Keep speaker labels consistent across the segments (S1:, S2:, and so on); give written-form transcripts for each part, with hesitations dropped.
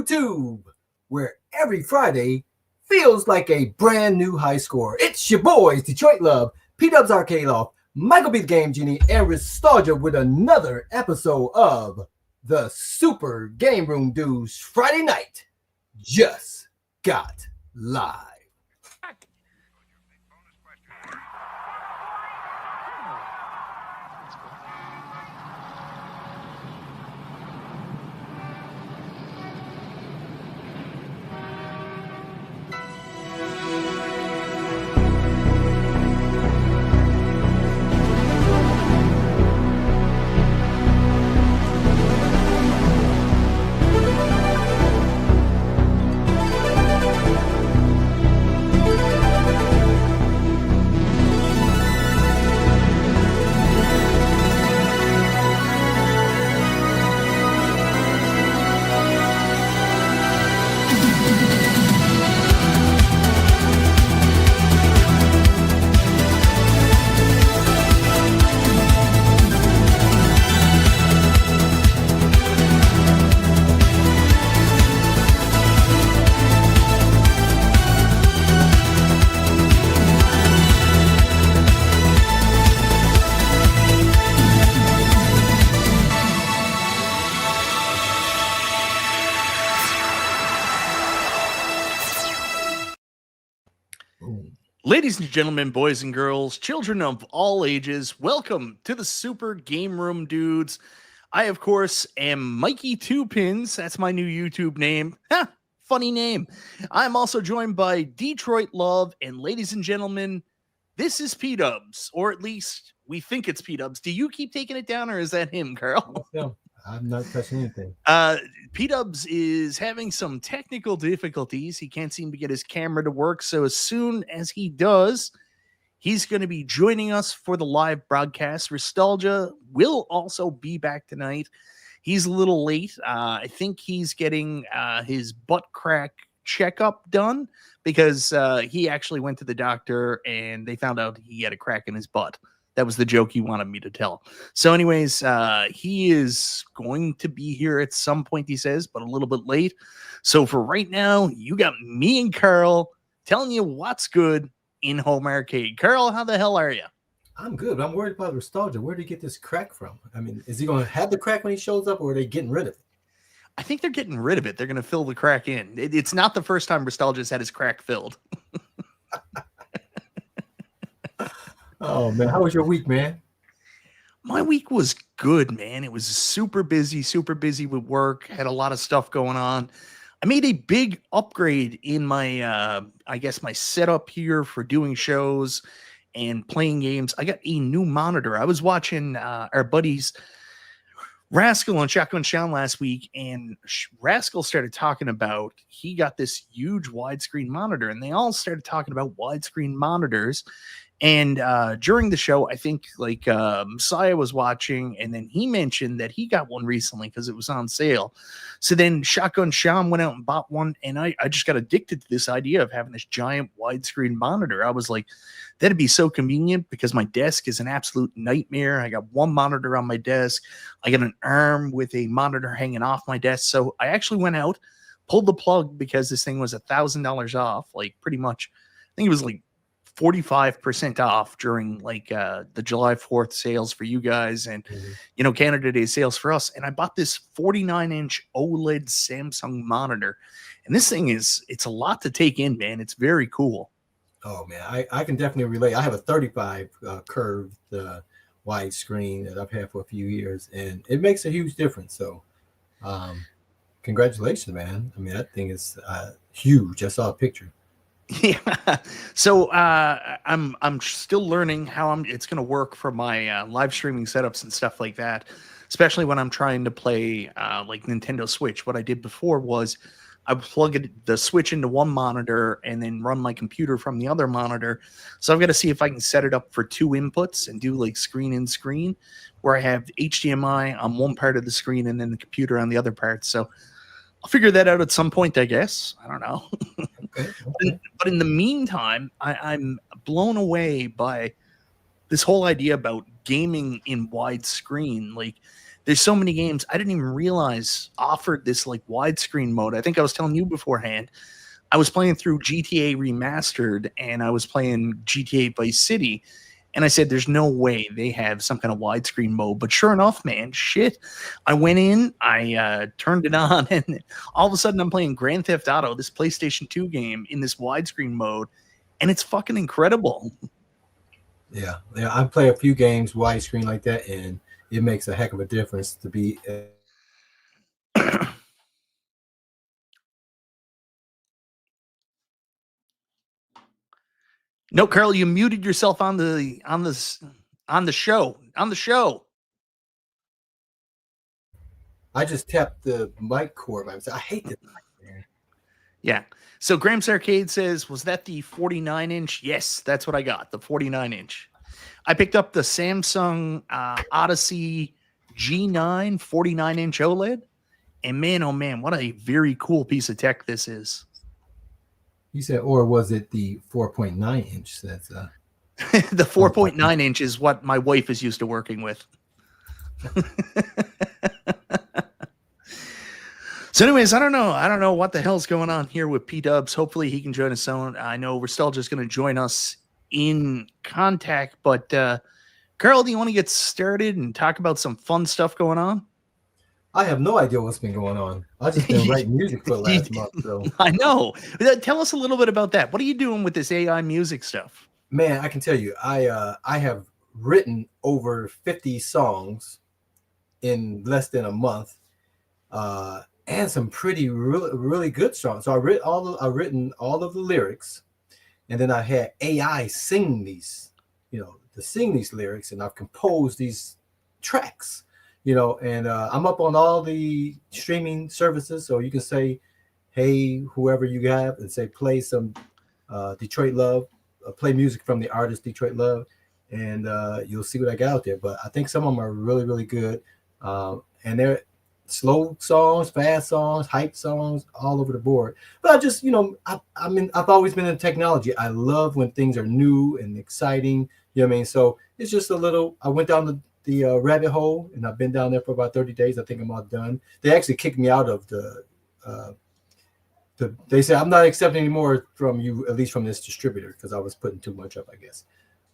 S1: YouTube, where every Friday feels like a brand new high score. It's your boys, Detroit Love, P-Dubs Arcade Off, Michael B. the Game Genie, and Nostalgia with another episode of the Super Game Room Dudes Friday Night Just Got Live.
S2: Ladies and gentlemen, boys and girls, children of all ages, welcome to the Super Game Room Dudes. I, of course, am Mikey Two Pins. That's my new YouTube name. Ha! Funny name. I'm also joined by Detroit Love, and ladies and gentlemen, this is P-Dubs, or at least we think it's P-Dubs. Do you keep taking it down, or is that him, Carl?
S1: No, I'm not touching anything.
S2: P-Dubs is having some technical difficulties. He can't seem to get his camera to work. So as soon as he does, he's going to be joining us for the live broadcast. Nostalgia will also be back tonight. He's a little late. I think he's getting his butt crack checkup done because he actually went to the doctor and they found out he had a crack in his butt. That was the joke he wanted me to tell. So anyways, he is going to be here at some point, he says, but a little bit late. So for right now, you got me and Carl telling you what's good in home arcade. Carl, how the hell are you?
S1: I'm good. I'm worried about Nostalgia. Where did he get this crack from? I mean, is he going to have the crack when he shows up, or are they getting rid of it?
S2: I think they're getting rid of it. They're going to fill the crack in. It's not the first time Nostalgia's had his crack filled.
S1: Oh, man. How was your week, man?
S2: My week was good, man. It was super busy with work. Had a lot of stuff going on. I made a big upgrade in my, my setup here for doing shows and playing games. I got a new monitor. I was watching our buddies Rascal and Shotgun Sean last week, and Rascal started talking about he got this huge widescreen monitor, and they all started talking about widescreen monitors. And during the show, I think Messiah was watching, and then he mentioned that he got one recently because it was on sale. So then Shotgun Sean went out and bought one, and I just got addicted to this idea of having this giant widescreen monitor. I was like, that'd be so convenient because my desk is an absolute nightmare. I got one monitor on my desk. I got an arm with a monitor hanging off my desk. So I actually went out, pulled the plug because this thing was $1,000 off, like pretty much. I think it was like 45% off during the July 4th sales for you guys and Canada Day sales for us. And I bought this 49-inch OLED Samsung monitor. And this thing it's a lot to take in, man. It's very cool.
S1: Oh, man, I can definitely relate. I have a 35 curved widescreen that I've had for a few years, and it makes a huge difference. So congratulations, man. I mean, that thing is huge. I saw a picture.
S2: Yeah. So I'm still learning how it's going to work for my live streaming setups and stuff like that, especially when I'm trying to play like Nintendo Switch. What I did before was I would plug the Switch into one monitor and then run my computer from the other monitor. So I've got to see if I can set it up for two inputs and do like screen in screen, where I have HDMI on one part of the screen and then the computer on the other part. So I'll figure that out at some point, I guess. I don't know. Okay. But in the meantime, I'm blown away by this whole idea about gaming in widescreen. Like, there's so many games I didn't even realize offered this like widescreen mode. I think I was telling you beforehand, I was playing through GTA Remastered and I was playing GTA Vice City. And I said, there's no way they have some kind of widescreen mode. But sure enough, man, shit. I went in, I turned it on, and all of a sudden I'm playing Grand Theft Auto, this PlayStation 2 game, in this widescreen mode. And it's fucking incredible.
S1: Yeah. I play a few games widescreen like that, and it makes a heck of a difference to be.
S2: No, Carl, you muted yourself on the show.
S1: I just tapped the mic cord. I hate this mic, man.
S2: Yeah. So Gramps Arcade says, was that the 49-inch? Yes, that's what I got, the 49-inch. I picked up the Samsung Odyssey G9 49-inch OLED. And man, oh man, what a very cool piece of tech this is.
S1: You said, or was it the 4.9 inch? That's
S2: the 4.9 inch is what my wife is used to working with. So anyways, I don't know what the hell's going on here with P-Dubs. Hopefully he can join us on. I know we're still just going to join us in contact, but Carl, do you want to get started and talk about some fun stuff going on?
S1: I have no idea what's been going on. I've just been writing music for the last month. So
S2: I know. Tell us a little bit about that. What are you doing with this AI music stuff?
S1: Man, I can tell you, I have written over 50 songs in less than a month, and some really good songs. So I've written all of the lyrics, and then I had AI sing these, to sing these lyrics, and I've composed these tracks. And I'm up on all the streaming services, so you can say, hey, whoever you have, and say, play some Detroit Love, play music from the artist Detroit Love, and you'll see what I got out there. But I think some of them are really, really good. And they're slow songs, fast songs, hype songs, all over the board. But I just, I've always been in technology. I love when things are new and exciting. You know what I mean? So it's just I went down the rabbit hole, and I've been down there for about 30 days. I think I'm all done. They actually kicked me out of they said, I'm not accepting any more from you, at least from this distributor, because I was putting too much up, I guess.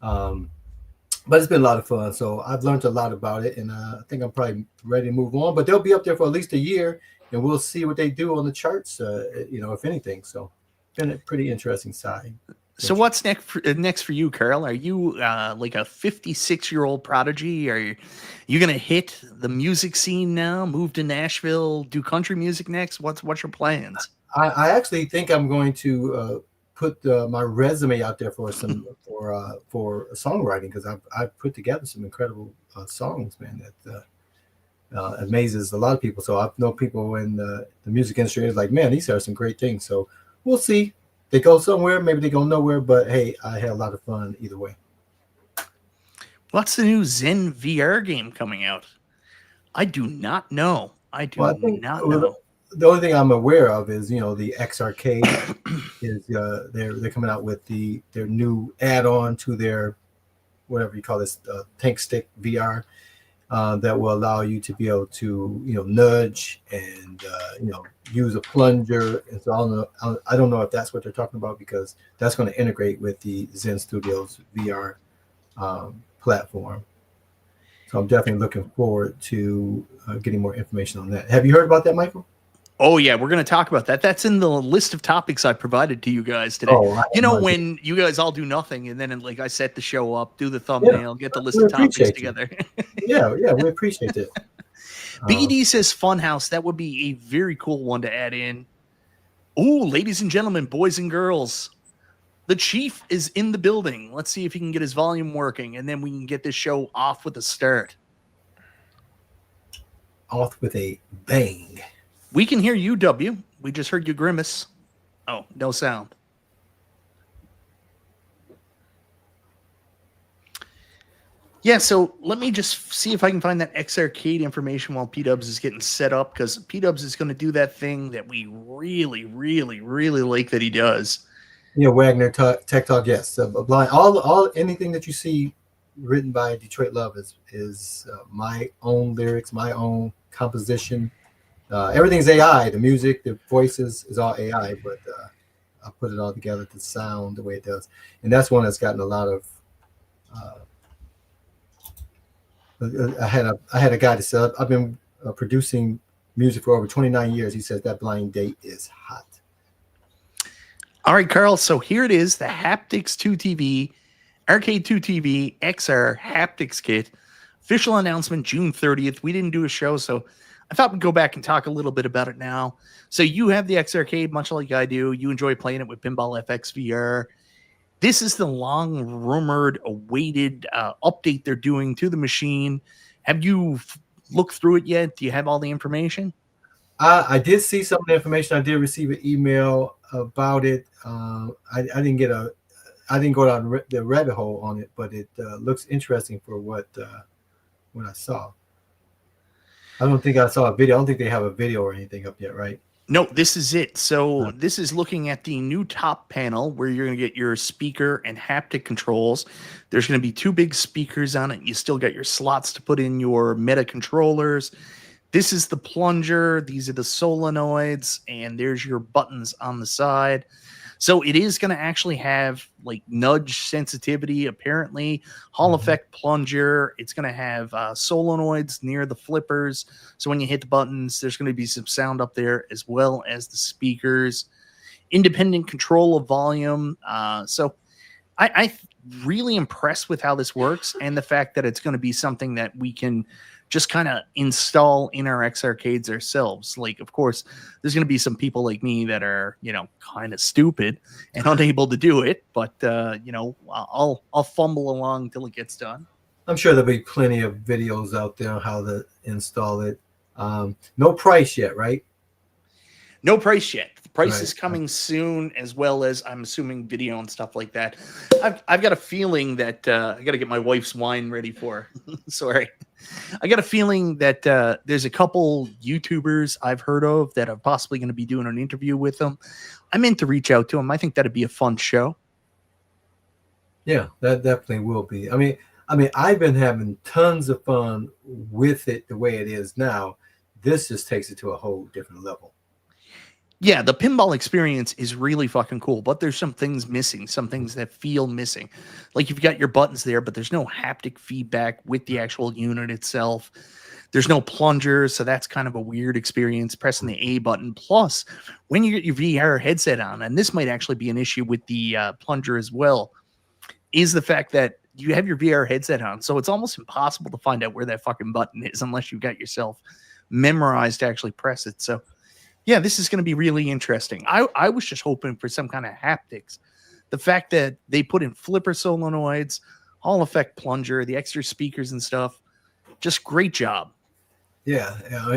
S1: But it's been a lot of fun. So I've learned a lot about it, and I think I'm probably ready to move on. But they'll be up there for at least a year, and we'll see what they do on the charts, if anything. So it's been a pretty interesting side.
S2: So what's next for you, Carl? Are you like a 56-year-old prodigy? Are you going to hit the music scene now, move to Nashville, do country music next? What's your plans?
S1: I actually think I'm going to put my resume out there for for songwriting, because I've put together some incredible songs, man, that amazes a lot of people. So I know people in the music industry is like, man, these are some great things. So we'll see. They go somewhere, maybe they go nowhere, but hey, I had a lot of fun either way.
S2: What's the new Zen VR game coming out? I do not know. Not know.
S1: The only thing I'm aware of is, the X Arcade is they're coming out with their new add-on to their, whatever you call this, Tank Stick VR, that will allow you to be able to, nudge and use a plunger. And so I don't know if that's what they're talking about, because that's going to integrate with the Zen Studios VR platform. So I'm definitely looking forward to getting more information on that. Have you heard about that, Michael?
S2: Oh, yeah, we're going to talk about that. That's in the list of topics I provided to you guys today. When you guys all do nothing, and then, like, I set the show up, do the thumbnail, get the list of topics together.
S1: Yeah, we appreciate it.
S2: BD says Funhouse. That would be a very cool one to add in. Oh, ladies and gentlemen, boys and girls, the Chief is in the building. Let's see if he can get his volume working, and then we can get this show off with a start.
S1: Off with a bang.
S2: We can hear you, W. We just heard you grimace. Oh, no sound. Yeah, so let me just see if I can find that X Arcade information while P-Dubs is getting set up, because P-Dubs is going to do that thing that we really, really, really like that he does.
S1: Wagner Tech Talk, yes. Blind, anything that you see written by Detroit Love is my own lyrics, my own composition. Everything's AI. The music, the voices is all AI, but I put it all together to sound the way it does, and that's one that's gotten a lot of. I had a guy that said I've been producing music for over 29 years. He says that blind date is hot.
S2: All right, Carl. So here it is, the Haptics 2 TV, Arcade 2 TV XR Haptics Kit. Official announcement June 30th. We didn't do a show, so I thought we'd go back and talk a little bit about it now. So you have the X Arcade, much like I do. You enjoy playing it with Pinball FX VR. This is the long-rumored, awaited update they're doing to the machine. Have you looked through it yet? Do you have all the information?
S1: I did see some of the information. I did receive an email about it. I didn't go down the rabbit hole on it, but it looks interesting for what I saw. I don't think I saw a video. I don't think they have a video or anything up yet, right?
S2: No, this is it. So this is looking at the new top panel where you're going to get your speaker and haptic controls. There's going to be 2 big speakers on it. You still got your slots to put in your meta controllers. This is the plunger. These are the solenoids, and there's your buttons on the side. So it is going to actually have like nudge sensitivity, apparently. Hall effect plunger. It's going to have solenoids near the flippers. So when you hit the buttons, there's going to be some sound up there as well as the speakers. Independent control of volume. So I really impressed with how this works and the fact that it's going to be something that we can just kind of install in our X arcades ourselves. Like, of course, there's going to be some people like me that are, kind of stupid and unable to do it. But, I'll fumble along till it gets done.
S1: I'm sure there'll be plenty of videos out there on how to install it. No price yet, right?
S2: No price yet. The price is coming soon, as well as I'm assuming video and stuff like that. I've got a feeling that I got to get my wife's wine ready for her. Sorry. I got a feeling that there's a couple YouTubers I've heard of that are possibly going to be doing an interview with them. I meant to reach out to them. I think that'd be a fun show.
S1: Yeah, that definitely will be. I mean, I've been having tons of fun with it the way it is now. This just takes it to a whole different level.
S2: Yeah, the pinball experience is really fucking cool, but there's some things missing, some things that feel missing. Like you've got your buttons there, but there's no haptic feedback with the actual unit itself. There's no plunger, so that's kind of a weird experience pressing the A button. Plus, when you get your VR headset on, and this might actually be an issue with the plunger as well, is the fact that you have your VR headset on, so it's almost impossible to find out where that fucking button is unless you've got yourself memorized to actually press it. So yeah, this is going to be really interesting. I was just hoping for some kind of haptics. The fact that they put in flipper solenoids, Hall effect plunger, the extra speakers and stuff, just great job.
S1: Yeah,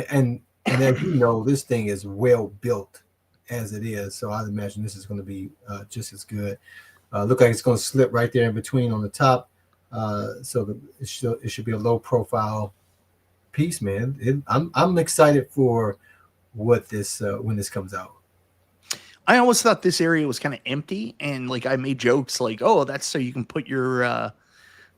S1: and as you know, this thing is well built as it is, so I imagine this is going to be just as good. Look like it's going to slip right there in between on the top, so it should be a low profile piece, man. I'm excited for what this when this comes out.
S2: I always thought this area was kind of empty, and like I made jokes like, "Oh, that's so you can put your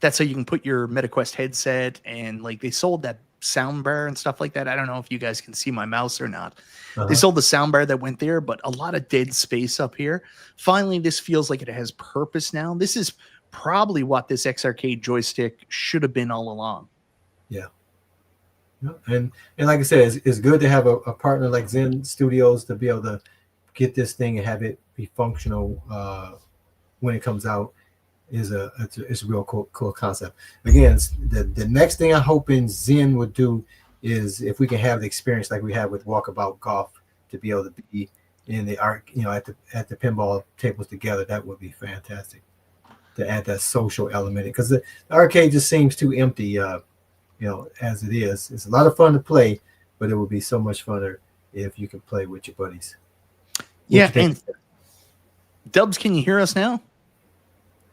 S2: MetaQuest headset," and like they sold that sound bar and stuff like that. I don't know if you guys can see my mouse or not. They sold the sound bar that went there, but a lot of dead space up here. Finally, this feels like it has purpose now. This is probably what this X Arcade joystick should have been all along.
S1: Yeah. And like I said, it's good to have a partner like Zen Studios to be able to get this thing and have it be functional when it comes out. It's a real cool concept. Again, the next thing I'm hoping Zen would do is if we can have the experience like we have with Walkabout Golf to be able to be in the art, at the pinball tables together. That would be fantastic to add that social element, because the arcade just seems too empty. As it is. It's a lot of fun to play, but it would be so much funner if you could play with your buddies.
S2: Yeah, and Dubs, can you hear us now?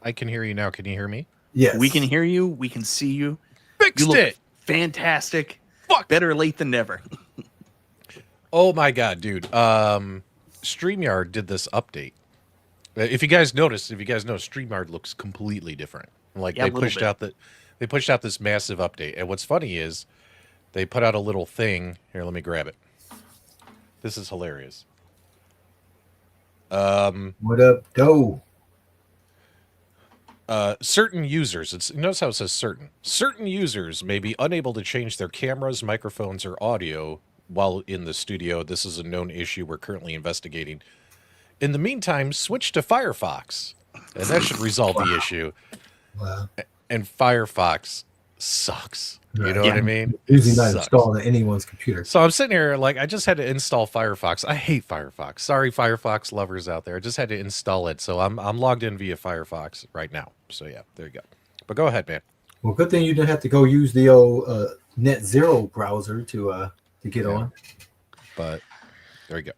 S3: I can hear you now. Can you hear me?
S1: Yes.
S2: We can hear you. We can see you.
S3: Fixed it.
S2: Fantastic.
S3: Fuck.
S2: Better late than never.
S3: Oh my god, dude. StreamYard did this update. If you guys know, StreamYard looks completely different. Like
S2: Yeah, a little bit.
S3: They pushed out this massive update. And what's funny is they put out a little thing. Here, let me grab it. This is hilarious.
S1: What up, Doe?
S3: Certain users, notice how it says certain users may be unable to change their cameras, microphones, or audio while in the studio. This is a known issue we're currently investigating. In the meantime, switch to Firefox, and that should resolve the issue.
S1: Wow.
S3: And Firefox sucks. You know
S1: Yeah.
S3: what I mean?
S1: Usually not installed on anyone's computer.
S3: So I'm sitting here like I just had to install Firefox. I hate Firefox. Sorry, Firefox lovers out there. I just had to install it. So I'm logged in via Firefox right now. So yeah, there you go. But go ahead, man.
S1: Well, good thing you didn't have to go use the old Net Zero browser to get on.
S3: But there you go.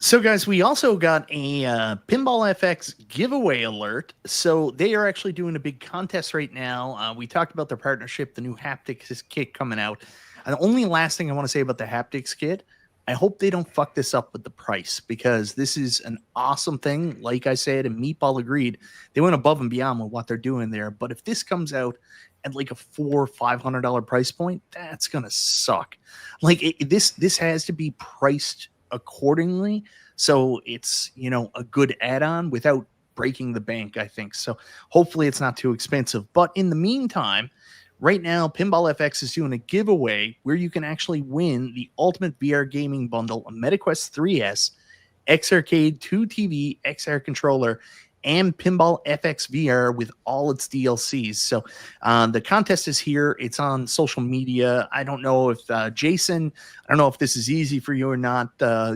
S2: So, guys, we also got a Pinball FX giveaway alert. So they are actually doing a big contest right now. We talked about their partnership, the new haptics kit coming out. And the only last thing I want to say about the haptics kit, I hope they don't fuck this up with the price, because this is an awesome thing. Like I said, and Meatball agreed, they went above and beyond with what they're doing there. But if this comes out at like a $400 or $500 price point, that's gonna suck. Like this has to be priced accordingly, so it's, you know, a good add-on without breaking the bank, I think. So hopefully it's not too expensive. But in the meantime, right now Pinball FX is doing a giveaway where you can actually win the ultimate VR gaming bundle, a MetaQuest 3S, X Arcade 2 TV, XR controller, and Pinball FX VR with all its DLCs. So the contest is here. It's on social media. I don't know if Jason, I don't know if this is easy for you or not.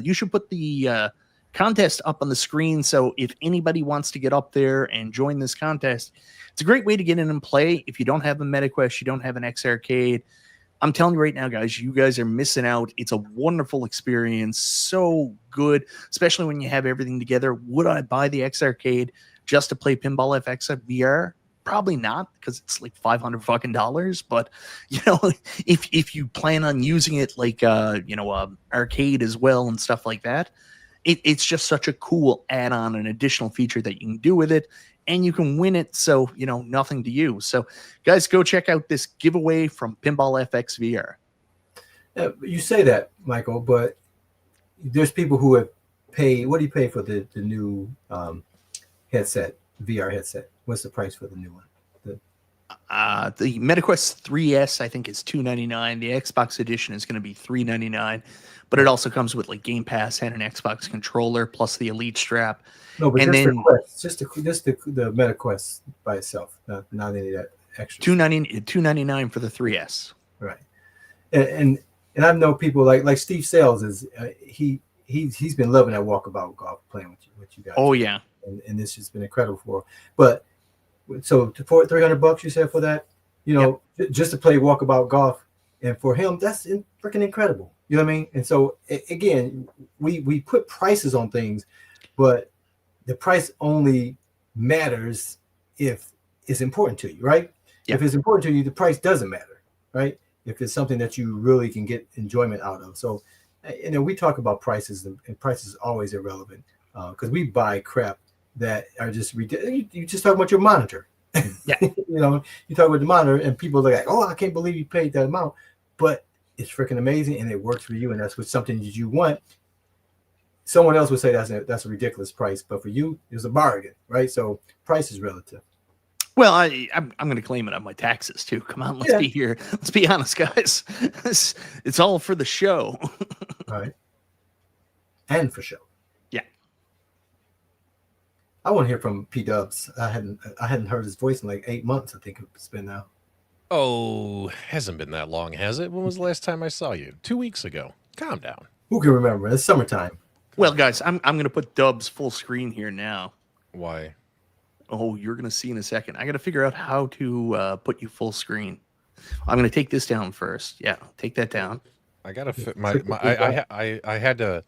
S2: You should put the contest up on the screen. So if anybody wants to get up there and join this contest, it's a great way to get in and play. If you don't have a MetaQuest, you don't have an X Arcade, I'm telling you right now, guys, you guys are missing out. It's a wonderful experience. So good, especially when you have everything together. Would I buy the X Arcade just to play Pinball FX at VR? Probably not, because it's like $500 fucking dollars. But, you know, if you plan on using it like, arcade as well and stuff like that, it's just such a cool add-on, an additional feature that you can do with it. And you can win it, so, you know, nothing to you. So, guys, go check out this giveaway from Pinball FX VR.
S1: You say that, Michael, but there's people who have paid. What do you pay for the new headset, VR headset? What's the price for the new one?
S2: The MetaQuest 3S, I think, is $299. The Xbox edition is going to be $399, but it also comes with like Game Pass and an Xbox controller plus the Elite strap.
S1: No, but
S2: and
S1: just
S2: then
S1: the Quest, just the MetaQuest by itself, not any of that extra.
S2: $299 for the 3S.
S1: Right, and I know people like Steve Sales is he's been loving that walkabout golf, playing with you guys.
S2: Oh yeah,
S1: and this has been incredible for him. But so for $300, you said for that, you know, just to play walkabout golf, and for him that's freaking incredible. You know what I mean? And so again, we put prices on things, but the price only matters if it's important to you, right? If it's important to you, the price doesn't matter, right? If it's something that you really can get enjoyment out of. So, you know, we talk about prices, and prices are always irrelevant because we buy crap that are just ridiculous. You just talk about your monitor.
S2: Yeah.
S1: You know, you talk about the monitor, and people are like, "Oh, I can't believe you paid that amount," but it's freaking amazing, and it works for you, and that's what something that you want. Someone else would say that's a ridiculous price, but for you, it's a bargain, right? So price is relative.
S2: Well, I'm going to claim it on my taxes too. Come on, let's be here. Let's be honest, guys. It's all for the show.
S1: All right, and for show.
S2: Yeah.
S1: I want to hear from P Dubs. I hadn't heard his voice in like 8 months. I think it's been now.
S3: Oh, hasn't been that long, has it? When was the last time I saw you? 2 weeks ago. Calm down.
S1: Who can remember? It's summertime.
S2: Well, guys, I'm going to put Dubs full screen here now.
S3: Why?
S2: Oh, you're going to see in a second. I got to figure out how to put you full screen. I'm going to take this down first. Yeah, take that down.
S3: I got to fit I had to.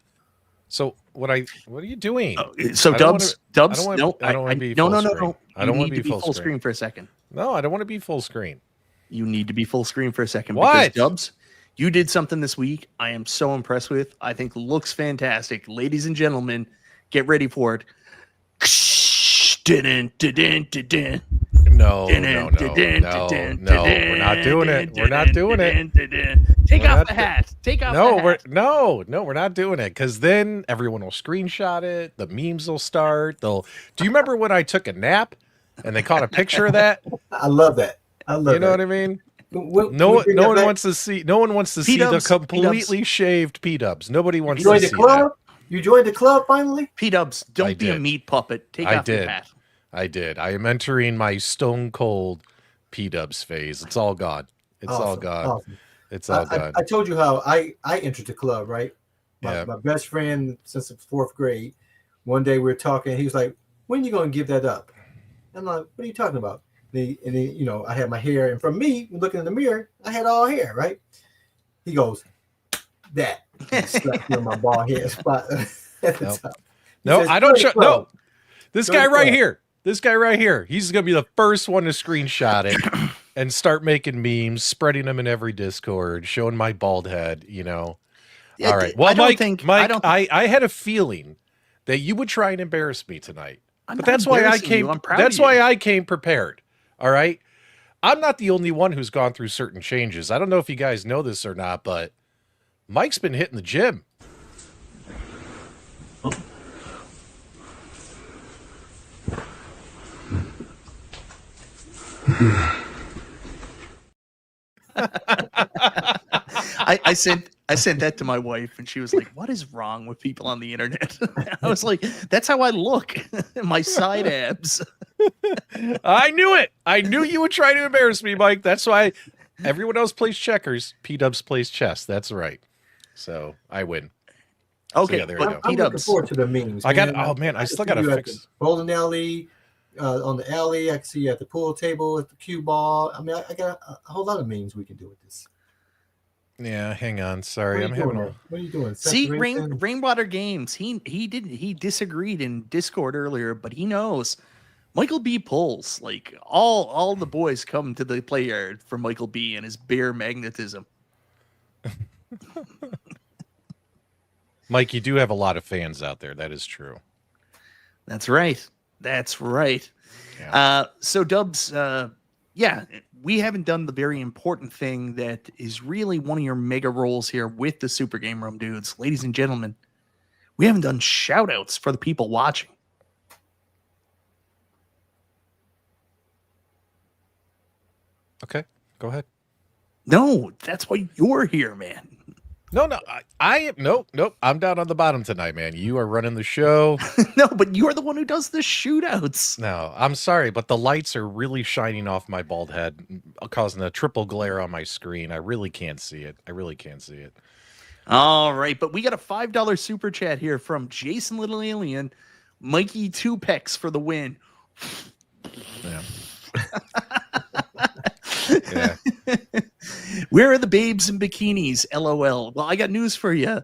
S3: So what are you doing?
S2: So Dubs,
S3: I don't want to be full screen.
S2: I don't want to be full screen for a second.
S3: No, I don't want to be full screen.
S2: You need to be full screen for a second.
S3: What?
S2: Because Dubs, you did something this week I am so impressed with. I think looks fantastic. Ladies and gentlemen, get ready for it.
S3: No, no, no, no, no. We're not doing it. We're not doing it.
S2: Take
S3: We're
S2: off
S3: not
S2: the
S3: do-
S2: hat. Take off
S3: No,
S2: the hat.
S3: we're not doing it because then everyone will screenshot it. The memes will start. Do you remember when I took a nap and they caught a picture of that?
S1: I love that. I love
S3: You know
S1: that.
S3: what I mean?
S1: No one
S3: Wants to see. No one wants to see the
S2: P-dubs,
S3: completely shaved P-dubs. Nobody wants
S1: You
S3: to
S1: joined the
S3: see
S1: club? You joined the club finally?
S2: P-dubs,
S3: I
S2: don't be a
S3: did.
S2: meat puppet. Take
S3: I
S2: off your
S3: did.
S2: hat.
S3: I did. I am entering my stone cold P-dubs phase. It's all gone. It's all
S1: Awesome,
S3: gone.
S1: awesome.
S3: It's all gone.
S1: I told you how I entered the club, right?
S3: Yeah.
S1: My best friend since the 4th grade. One day we were talking. He was like, "When you going to give that up?" I'm like, "What are you talking about?" And he, I had my hair, and from me looking in the mirror, I had all hair, right? He goes, "That." He slapped me on my bald head spot at the
S3: Nope.
S1: top. He
S3: No,
S1: says,
S3: I don't.
S1: "Join the
S3: No,
S1: club."
S3: this
S1: Join
S3: guy
S1: the
S3: right
S1: club.
S3: here. This guy right here. He's gonna be the first one to screenshot it and start making memes, spreading them in every Discord, showing my bald head. All right. Well, Mike, I had a feeling that you would try and embarrass me tonight.
S2: I'm
S3: But
S2: not
S3: that's why I
S2: embarrassing
S3: came.
S2: you. I'm proud
S3: That's
S2: of you.
S3: why I came prepared. All right. I'm not the only one who's gone through certain changes. I don't know if you guys know this or not, but Mike's been hitting the gym.
S2: I sent that to my wife, and she was like, "What is wrong with people on the internet?" I was like, "That's how I look. My side abs."
S3: I knew it. I knew you would try to embarrass me, Mike. That's why everyone else plays checkers. P-dubs plays chess. That's right. So I win.
S2: Okay,
S3: yeah, there you
S2: but
S3: go.
S1: I'm looking
S2: P-dubs.
S1: forward to the memes.
S3: I got.
S1: man.
S3: Oh man, I still
S1: can
S3: got
S1: see
S3: to
S1: you at
S3: fix.
S1: the bowling alley, on the alley. I can see you at the pool table at the cue ball. I mean, I got a whole lot of memes we can do with this.
S3: Yeah, hang on. Sorry, I'm having a.
S1: What are you doing?
S2: See,
S1: Saturation?
S2: Rainwater Games. He disagreed in Discord earlier, but he knows Michael B pulls. Like all the boys come to the play yard for Michael B and his bear magnetism.
S3: Mike, you do have a lot of fans out there. That is true.
S2: That's right. That's right.
S3: Yeah.
S2: So Dubs, yeah, we haven't done the very important thing that is really one of your mega roles here with the Super Game Room dudes. Ladies and gentlemen, we haven't done shout outs for the people watching.
S3: Okay, go ahead.
S2: No, that's why you're here, man.
S3: No, I am nope. I'm down on the bottom tonight, man. You are running the show.
S2: No, but you're the one who does the shootouts.
S3: No, I'm sorry, but the lights are really shining off my bald head, causing a triple glare on my screen. I really can't see it.
S2: All right, but we got a $5 super chat here from Jason Little Alien. Mikey Tupex for the win.
S3: Yeah. Yeah.
S2: Where are the babes in bikinis? LOL. Well, I got news for you.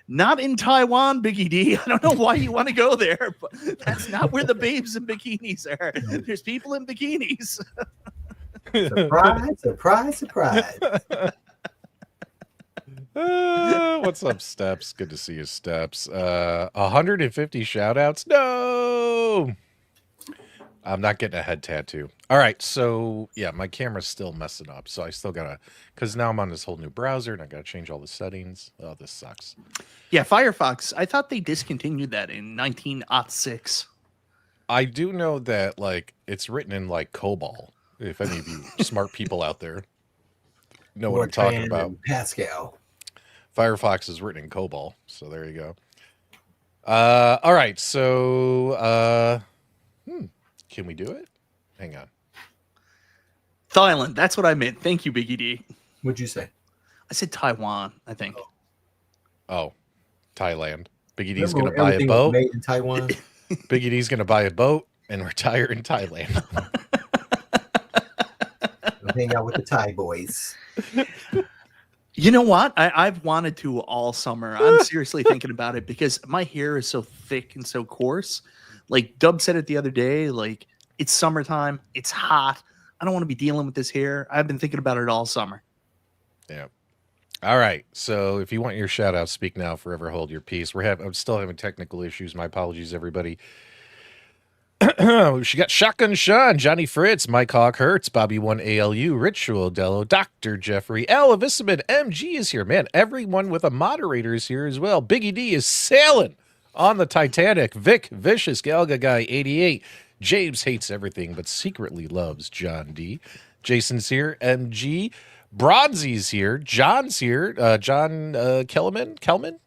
S2: Not in Taiwan, Biggie D. I don't know why you want to go there, but that's not where the babes in bikinis are. There's people in bikinis.
S1: Surprise, surprise, surprise.
S3: What's up, Steps? Good to see you, Steps. 150 shout outs? No! I'm not getting a head tattoo. All right, so yeah, my camera's still messing up. So I still gotta, because now I'm on this whole new browser and I gotta change all the settings. Oh, this sucks.
S2: Yeah, Firefox. I thought they discontinued that in 1906.
S3: I do know that, like, it's written in, like, COBOL. If any of you smart people out there know what I'm talking
S1: Fortran
S3: about.
S1: and Pascal.
S3: Firefox is written in COBOL. So there you go. All right, so can we do it? Hang on.
S2: Thailand. That's what I meant. Thank you, Biggie D.
S1: What'd you say?
S2: I said Taiwan, I think.
S3: Oh, Thailand. Biggie D's
S1: Remember
S3: going to buy a
S1: everything was
S3: boat.
S1: made in Taiwan.
S3: Biggie D's going to buy a boat and retire in Thailand.
S1: Hang out with the Thai boys.
S2: You know what? I've wanted to all summer. I'm seriously thinking about it because my hair is so thick and so coarse. Like Dub said it the other day, like it's summertime, it's hot. I don't want to be dealing with this hair. I've been thinking about it all summer.
S3: Yeah. All right. So if you want your shout out, speak now, forever hold your peace. I'm still having technical issues. My apologies, everybody. She got Shotgun Sean, Johnny Fritz, Mike Hawk Hertz, Bobby One ALU, Ritual Dello, Dr. Jeffrey, Al Avissaman, MG is here. Man, everyone with a moderator is here as well. Biggie D is sailing on the Titanic. Vic Vicious, Galga Guy 88. James hates everything but secretly loves John D. Jason's here. MG. Bronzy's here. John's here. John Kelman.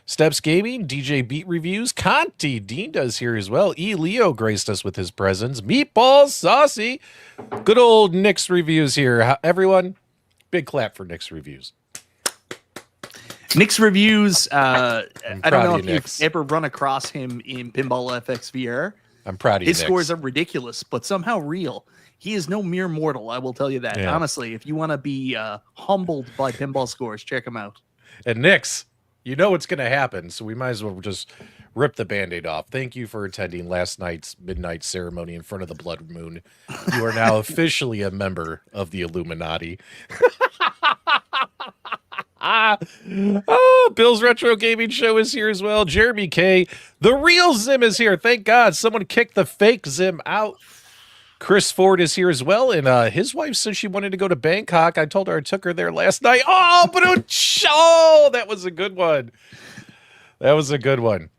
S3: Steps Gaming, DJ Beat Reviews, Conti, Dean does here as well. E. Leo graced us with his presence. Meatball Saucy, good old Nick's Reviews here. Everyone, big clap for Nick's Reviews.
S2: Nick's Reviews, I don't know if
S3: Nix.
S2: you've ever run across him in Pinball FX VR.
S3: I'm proud of you,
S2: His
S3: Nix.
S2: scores are ridiculous, but somehow real. He is no mere mortal, I will tell you that.
S3: Yeah.
S2: Honestly, if you want to be humbled by pinball scores, check him out.
S3: And Nix, you know what's going to happen, so we might as well just rip the Band-Aid off. Thank you for attending last night's midnight ceremony in front of the Blood Moon. You are now officially a member of the Illuminati. Bill's Retro Gaming Show is here as well. Jeremy K. The real Zim is here. Thank God someone kicked the fake Zim out. Chris Ford is here as well, and his wife said she wanted to go to Bangkok. I told her I took her there last night. Oh, but that was a good one. That was a good one.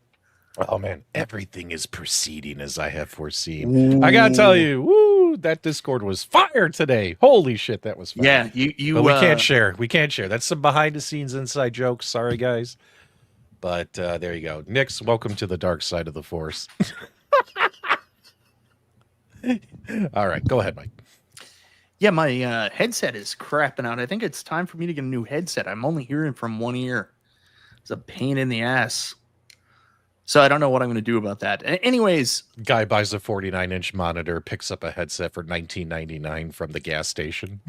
S3: Oh, man, everything is proceeding as I have foreseen. Ooh. I got to tell you, woo, that Discord was fire today. Holy shit, that was fire.
S2: Yeah, you.
S3: But we can't share. We can't share. That's some behind-the-scenes inside jokes. Sorry, guys. But there you go. Nix, welcome to the dark side of the Force. All right, go ahead, Mike.
S2: Yeah, my headset is crapping out. I think it's time for me to get a new headset. I'm only hearing from one ear. It's a pain in the ass. So I don't know what I'm going to do about that. Anyways.
S3: Guy buys a 49-inch monitor, picks up a headset for $19.99 from the gas station.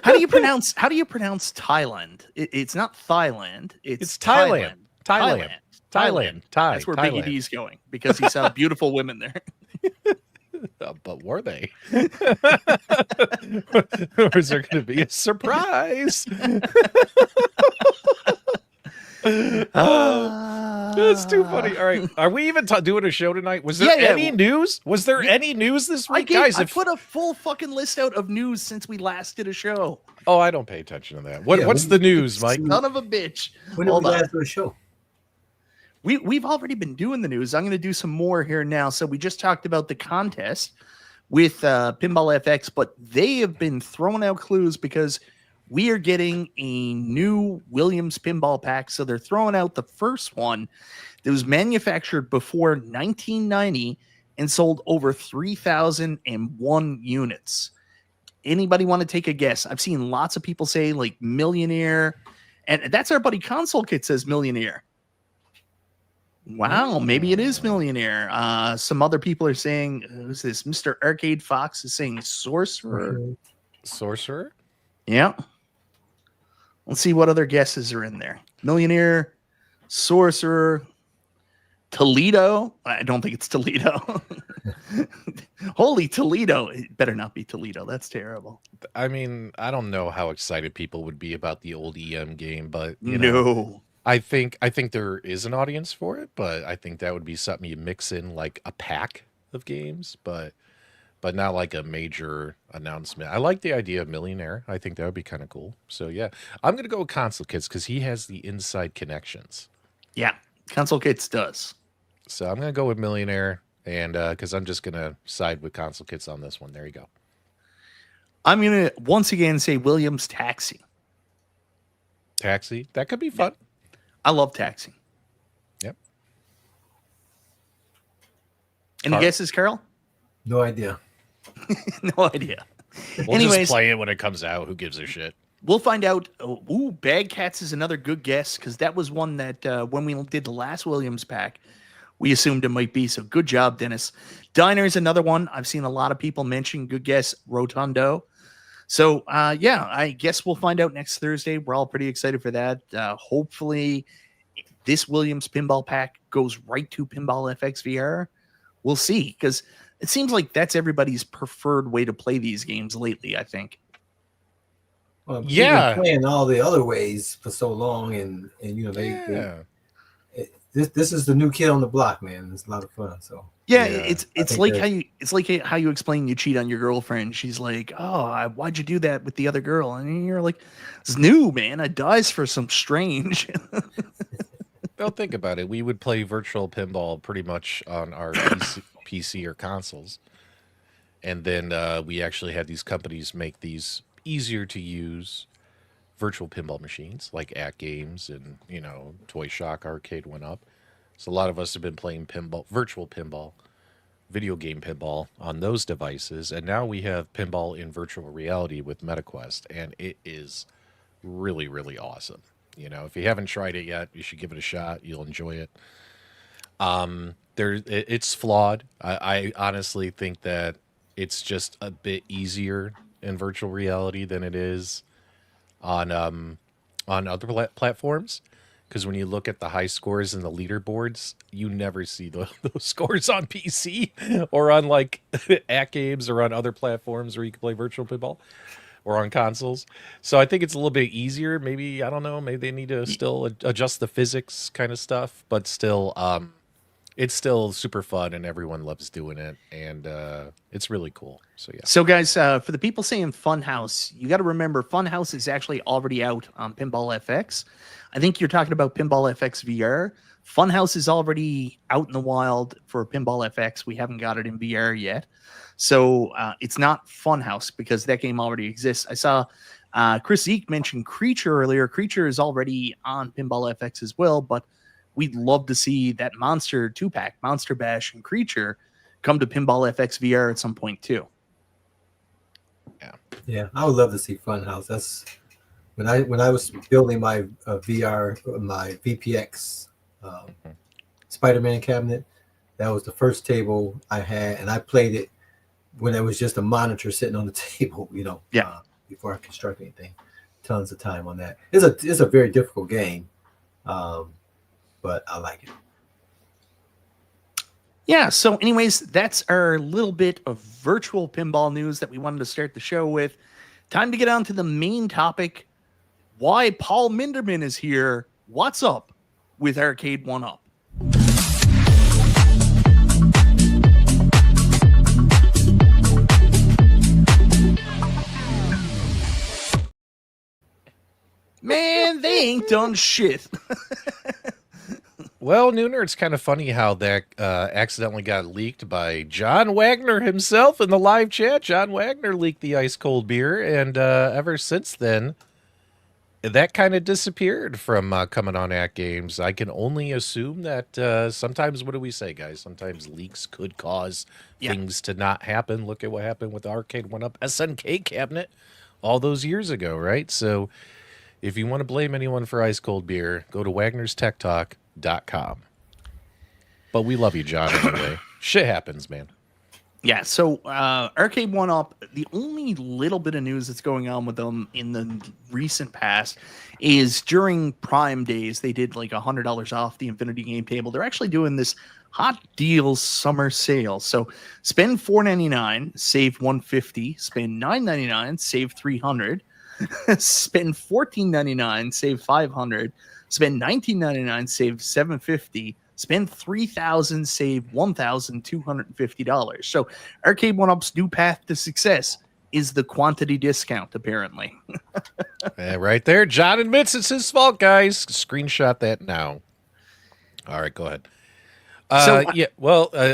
S2: How do you pronounce Thailand? It's not Thailand. It's Thailand.
S3: Thailand.
S2: That's where Biggie D's going because he saw beautiful women there.
S3: But were they? Or is there going to be a surprise? That's too funny. All right. Are we even doing a show tonight? Was there any news? Was there any news this week? Guys,
S2: I put a full fucking list out of news since we last did a show.
S3: Oh, I don't pay attention to that. What's the news, Mike?
S2: Son of a bitch.
S1: When did we last do a show?
S2: We've already been doing the news. I'm going to do some more here now. So we just talked about the contest with Pinball FX, but they have been throwing out clues because we are getting a new Williams pinball pack. So they're throwing out the first one that was manufactured before 1990 and sold over 3,001 units. Anybody want to take a guess? I've seen lots of people say like Millionaire, and that's our buddy Console Kit says Millionaire. Wow, maybe it is Millionaire. Some other people are saying, who's this? Mr. Arcade Fox is saying Sorcerer.
S3: Sorcerer?
S2: Yeah. Let's see what other guesses are in there. Millionaire, Sorcerer, Toledo. I don't think it's Toledo. Holy Toledo. It better not be Toledo. That's terrible.
S3: I mean, I don't know how excited people would be about the old EM game, but you
S2: no.
S3: know, I think there is an audience for it, but I think that would be something you mix in like a pack of games, but not like a major announcement. I like the idea of Millionaire. I think that would be kind of cool. So yeah, I'm gonna go with Console Kits because he has the inside connections.
S2: Yeah, Console Kits does.
S3: So I'm gonna go with Millionaire, and because I'm just gonna side with Console Kits on this one. There you go.
S2: I'm gonna once again say Williams Taxi.
S3: Taxi, that could be fun.
S2: Yeah. I love Taxi.
S3: Yep.
S2: Any guesses, Carol?
S1: No idea.
S2: No idea.
S3: We'll just play it when it comes out. Who gives a shit?
S2: We'll find out. Bag Cats is another good guess because that was one that when we did the last Williams pack, we assumed it might be. So good job, Dennis. Diner is another one. I've seen a lot of people mention. Good guess, Rotundo. So, yeah, I guess we'll find out next Thursday. We're all pretty excited for that. Hopefully, this Williams pinball pack goes right to Pinball FX VR. We'll see, because it seems like that's everybody's preferred way to play these games lately, I think.
S1: Well, yeah, playing all the other ways for so long, and you know, this is the new kid on the block, man. It's a lot of fun. So
S2: yeah,
S3: Yeah,
S2: it's like how you explain you cheat on your girlfriend. She's like, "Oh, why'd you do that with the other girl?" And you're like, "It's new, man. I dies for some strange."
S3: Well, think about it. We would play virtual pinball pretty much on our PC or consoles. And then we actually had these companies make these easier to use virtual pinball machines like At Games and, Toy Shock, Arcade1Up. So a lot of us have been playing pinball, virtual pinball, video game pinball on those devices. And now we have pinball in virtual reality with MetaQuest. And it is really, really awesome. If you haven't tried it yet, you should give it a shot. You'll enjoy it. It's flawed. I honestly think that it's just a bit easier in virtual reality than it is on other platforms. Because when you look at the high scores in the leaderboards, you never see those scores on PC or on like At Games or on other platforms where you can play virtual pinball. Or on consoles. So I think it's a little bit easier. Maybe, I don't know, maybe they need to still adjust the physics kind of stuff, but still, it's still super fun and everyone loves doing it. And it's really cool. So, yeah.
S2: So, guys, for the people saying Funhouse, you got to remember Funhouse is actually already out on Pinball FX. I think you're talking about Pinball FX VR. Funhouse is already out in the wild for Pinball FX. We haven't got it in VR yet. So it's not Funhouse because that game already exists. I saw Chris Zeke mention Creature earlier. Creature is already on Pinball FX as well, but we'd love to see that Monster 2-pack, Monster Bash and Creature, come to Pinball FX VR at some point too.
S1: Yeah, I would love to see Funhouse. That's when I was building my VR, my VPX Spider-Man cabinet. That was the first table I had, and I played it when it was just a monitor sitting on the table, before I construct anything. Tons of time on that. It's a very difficult game, but I like it.
S2: Yeah, so anyways, that's our little bit of virtual pinball news that we wanted to start the show with. Time to get on to the main topic, why Paul Minderman is here. What's up with Arcade1Up? Man, they ain't done shit.
S3: Well, Nooner, it's kind of funny how that accidentally got leaked by John Wagner himself in the live chat. John Wagner leaked the ice cold beer, and ever since then, that kind of disappeared from coming on At Games. I can only assume that sometimes, what do we say, guys? Sometimes leaks could cause things to not happen. Look at what happened with the Arcade1Up SNK cabinet all those years ago, right? So if you want to blame anyone for ice cold beer, go to wagnerstechtalk.com. But we love you, John, anyway. Shit happens, man.
S2: Yeah, so Arcade1Up, the only little bit of news that's going on with them in the recent past is during Prime days, they did like $100 off the Infinity Game Table. They're actually doing this Hot Deals summer sale. So spend $4.99, save $150. Spend $9.99, save $300. Spend $14.99, save $500. Spend $19.99, save $750. Spend $3,000, save $1,250. So Arcade1Up's new path to success is the quantity discount, apparently.
S3: Right there. John admits it's his fault, guys. Screenshot that now. All right, go ahead.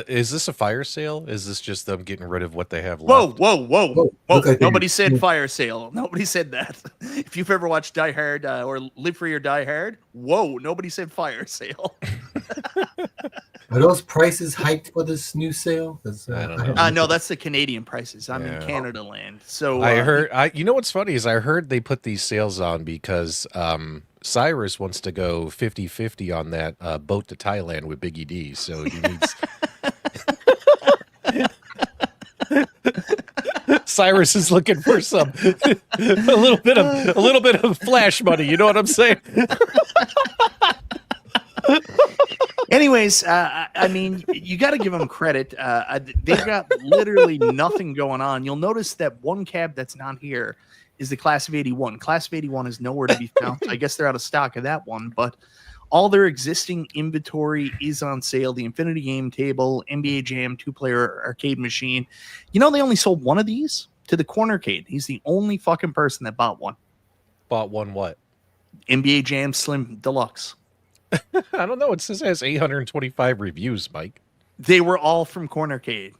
S3: Is this a fire sale? Is this just them getting rid of what they have left?
S2: Whoa. Nobody said fire sale. Nobody said that. If you've ever watched Die Hard or Live Free or Die Hard, nobody said fire sale.
S1: Are those prices hiked for this new sale?
S3: I don't know.
S2: No, that's the Canadian prices. I'm in Canada land. So
S3: I heard. You know what's funny is I heard they put these sales on because Cyrus wants to go 50-50 on that boat to Thailand with Biggie D. So he needs. Cyrus is looking for a little bit of flash money. You know what I'm saying?
S2: Anyways, I mean, you got to give them credit. They've got literally nothing going on. You'll notice that one cab that's not here is the Class of 81. Class of 81 is nowhere to be found. I guess they're out of stock of that one. But All their existing inventory is on sale. The Infinity Game Table, NBA Jam 2-player arcade machine. You know, they only sold one of these to the Cornercade. He's the only fucking person that bought one.
S3: Bought one what?
S2: NBA Jam Slim Deluxe.
S3: I don't know. It says it has 825 reviews, Mike.
S2: They were all from Cornercade.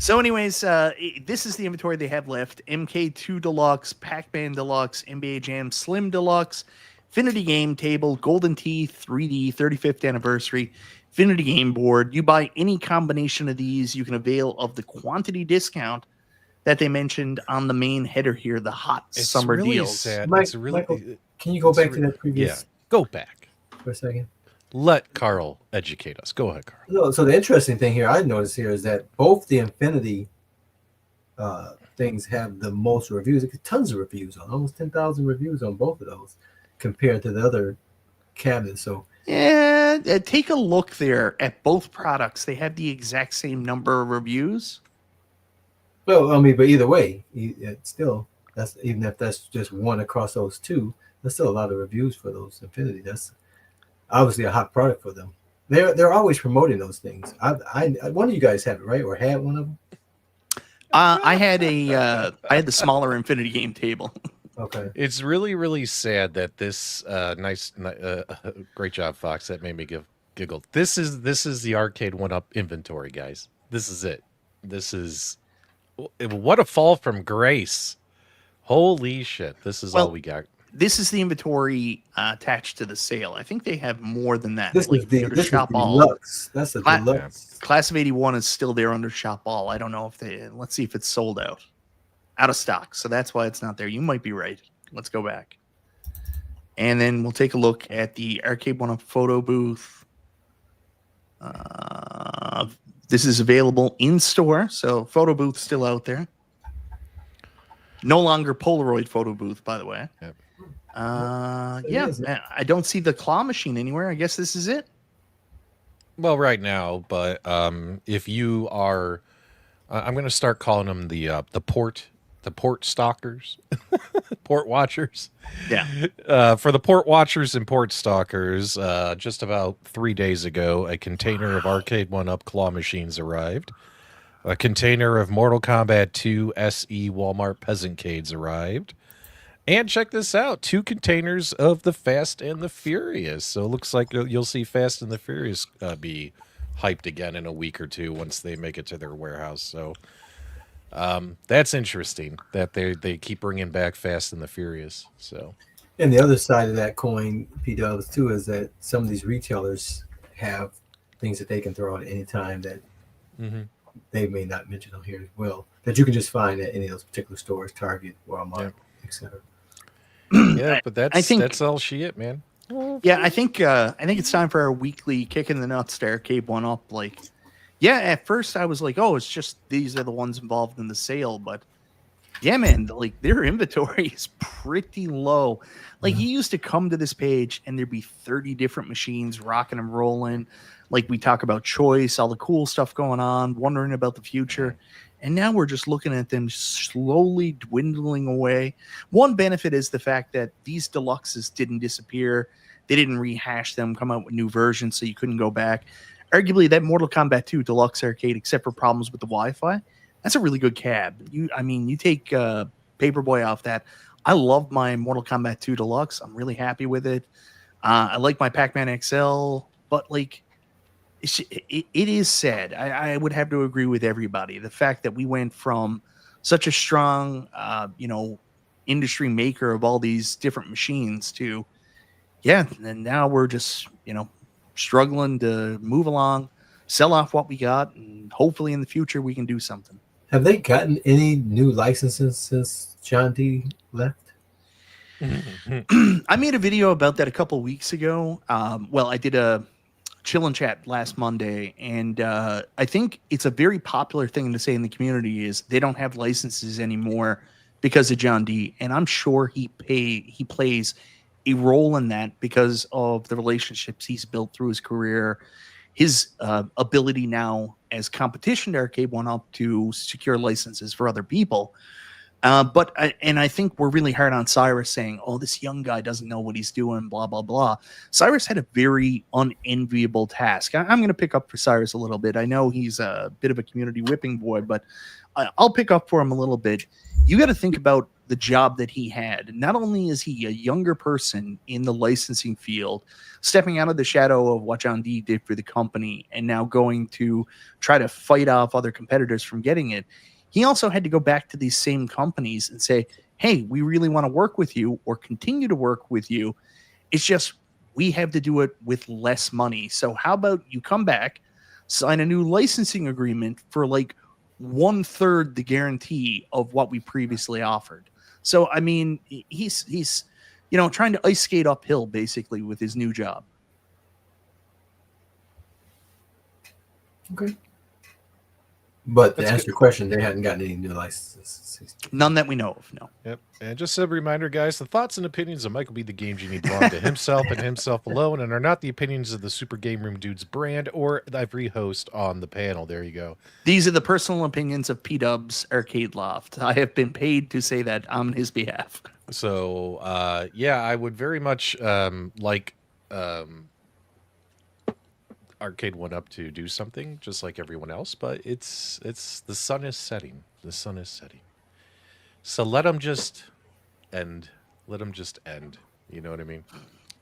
S2: So anyways, this is the inventory they have left. MK2 Deluxe, Pac-Man Deluxe, NBA Jam Slim Deluxe, Infinity Game Table, Golden Tee 3D 35th Anniversary, Infinity Game Board. You buy any combination of these, you can avail of the quantity discount that they mentioned on the main header here, the hot
S3: It's
S2: summer
S3: really
S2: deals.
S3: sad.
S1: Mike,
S3: It's really,
S1: Michael, can you go back to that
S3: yeah,
S1: previous
S3: go back.
S1: for a second?
S3: Let Carl educate us. Go ahead, Carl.
S1: So the interesting thing here I noticed here is that both the Infinity things have the most reviews. Tons of reviews on almost 10,000 reviews on both of those compared to the other cabinets. So
S2: Yeah, take a look there at both products. They have the exact same number of reviews.
S1: well, I mean, but either way, it's still that's even if that's just one across those two, there's still a lot of reviews for those Infinity. That's obviously a hot product for them. They're always promoting those things. I one of you guys have it, right, or had one of them?
S2: I had the smaller Infinity Game Table.
S1: Okay.
S3: It's really, really sad that this great job, Fox. That made me giggle. This is the Arcade1Up inventory, guys. This is it. This is what a fall from grace. Holy shit! This is all we got.
S2: This is the inventory attached to the sale. I think they have more than that.
S1: This is the
S2: Shop All.
S1: deluxe. That's the deluxe.
S2: Class of 81 is still there under Shop All. I don't know if let's see if it's sold out of stock. So that's why it's not there. You might be right. Let's go back. And then we'll take a look at the Arcade1Up photo booth. This is available in store. So photo booth still out there. No longer Polaroid photo booth, by the way.
S3: Yep.
S2: I don't see the claw machine anywhere. I guess this is it.
S3: Well, right now, but if you are, I'm going to start calling them the port stalkers, port watchers.
S2: Yeah.
S3: For the port watchers and port stalkers, just about 3 days ago, a container of Arcade1Up claw machines arrived. A container of Mortal Kombat 2 SE Walmart Peasant Cades arrived. And check this out, 2 containers of the Fast and the Furious. So it looks like you'll see Fast and the Furious be hyped again in a week or two once they make it to their warehouse. So that's interesting that they keep bringing back Fast and the Furious. So,
S1: and the other side of that coin, P-Dubs, too, is that some of these retailers have things that they can throw out at any time that they may not mention on here as well, that you can just find at any of those particular stores, Target, Walmart, etc.
S3: Yeah, but that's all shit, man.
S2: Yeah, I think it's time for our weekly kick in the nuts to Arcade1Up. Like, yeah, at first I was like, oh, it's just these are the ones involved in the sale, but yeah, man, like their inventory is pretty low. Like you used to come to this page and there'd be 30 different machines rocking and rolling. Like we talk about choice, all the cool stuff going on, wondering about the future. And now we're just looking at them slowly dwindling away. One benefit is the fact that these deluxes didn't disappear. They didn't rehash them, come out with new versions, so you couldn't go back. Arguably, that Mortal Kombat 2 Deluxe Arcade, except for problems with the Wi-Fi, that's a really good cab. You take Paperboy off that. I love my Mortal Kombat 2 Deluxe. I'm really happy with it. I like my Pac-Man XL, but like, it is sad. I would have to agree with everybody. The fact that we went from such a strong, industry maker of all these different machines to, and now we're just, struggling to move along, sell off what we got, and hopefully in the future we can do something.
S1: Have they gotten any new licenses since John D left?
S2: I made a video about that a couple weeks ago. I did a chill and chat last Monday, and I think it's a very popular thing to say in the community is they don't have licenses anymore because of John D, and I'm sure he plays a role in that because of the relationships he's built through his career, his ability now as competition to Arcade1Up to secure licenses for other people. And I think we're really hard on Cyrus saying, oh, this young guy doesn't know what he's doing, blah, blah, blah. Cyrus had a very unenviable task. I'm going to pick up for Cyrus a little bit. I know he's a bit of a community whipping boy, but I'll pick up for him a little bit. You got to think about the job that he had. Not only is he a younger person in the licensing field, stepping out of the shadow of what John D did for the company and now going to try to fight off other competitors from getting it. He also had to go back to these same companies and say, hey, we really want to work with you or continue to work with you. It's just we have to do it with less money. So how about you come back, sign a new licensing agreement for like 1/3 the guarantee of what we previously offered. So, I mean, he's trying to ice skate uphill basically with his new job.
S1: Okay. But to answer your question, they hadn't gotten any new licenses.
S2: None that we know of, no.
S3: Yep. And just a reminder, guys, the thoughts and opinions of Michael B. the Game Genie belong to himself and himself alone and are not the opinions of the Super Game Room Dudes brand or every host on the panel. There you go.
S2: These are the personal opinions of P-Dub's Arcade Loft. I have been paid to say that on his behalf.
S3: So, I would very much like Arcade1Up to do something just like everyone else, but it's the sun is setting. The sun is setting. So let them just end. Let them just end. You know what I mean?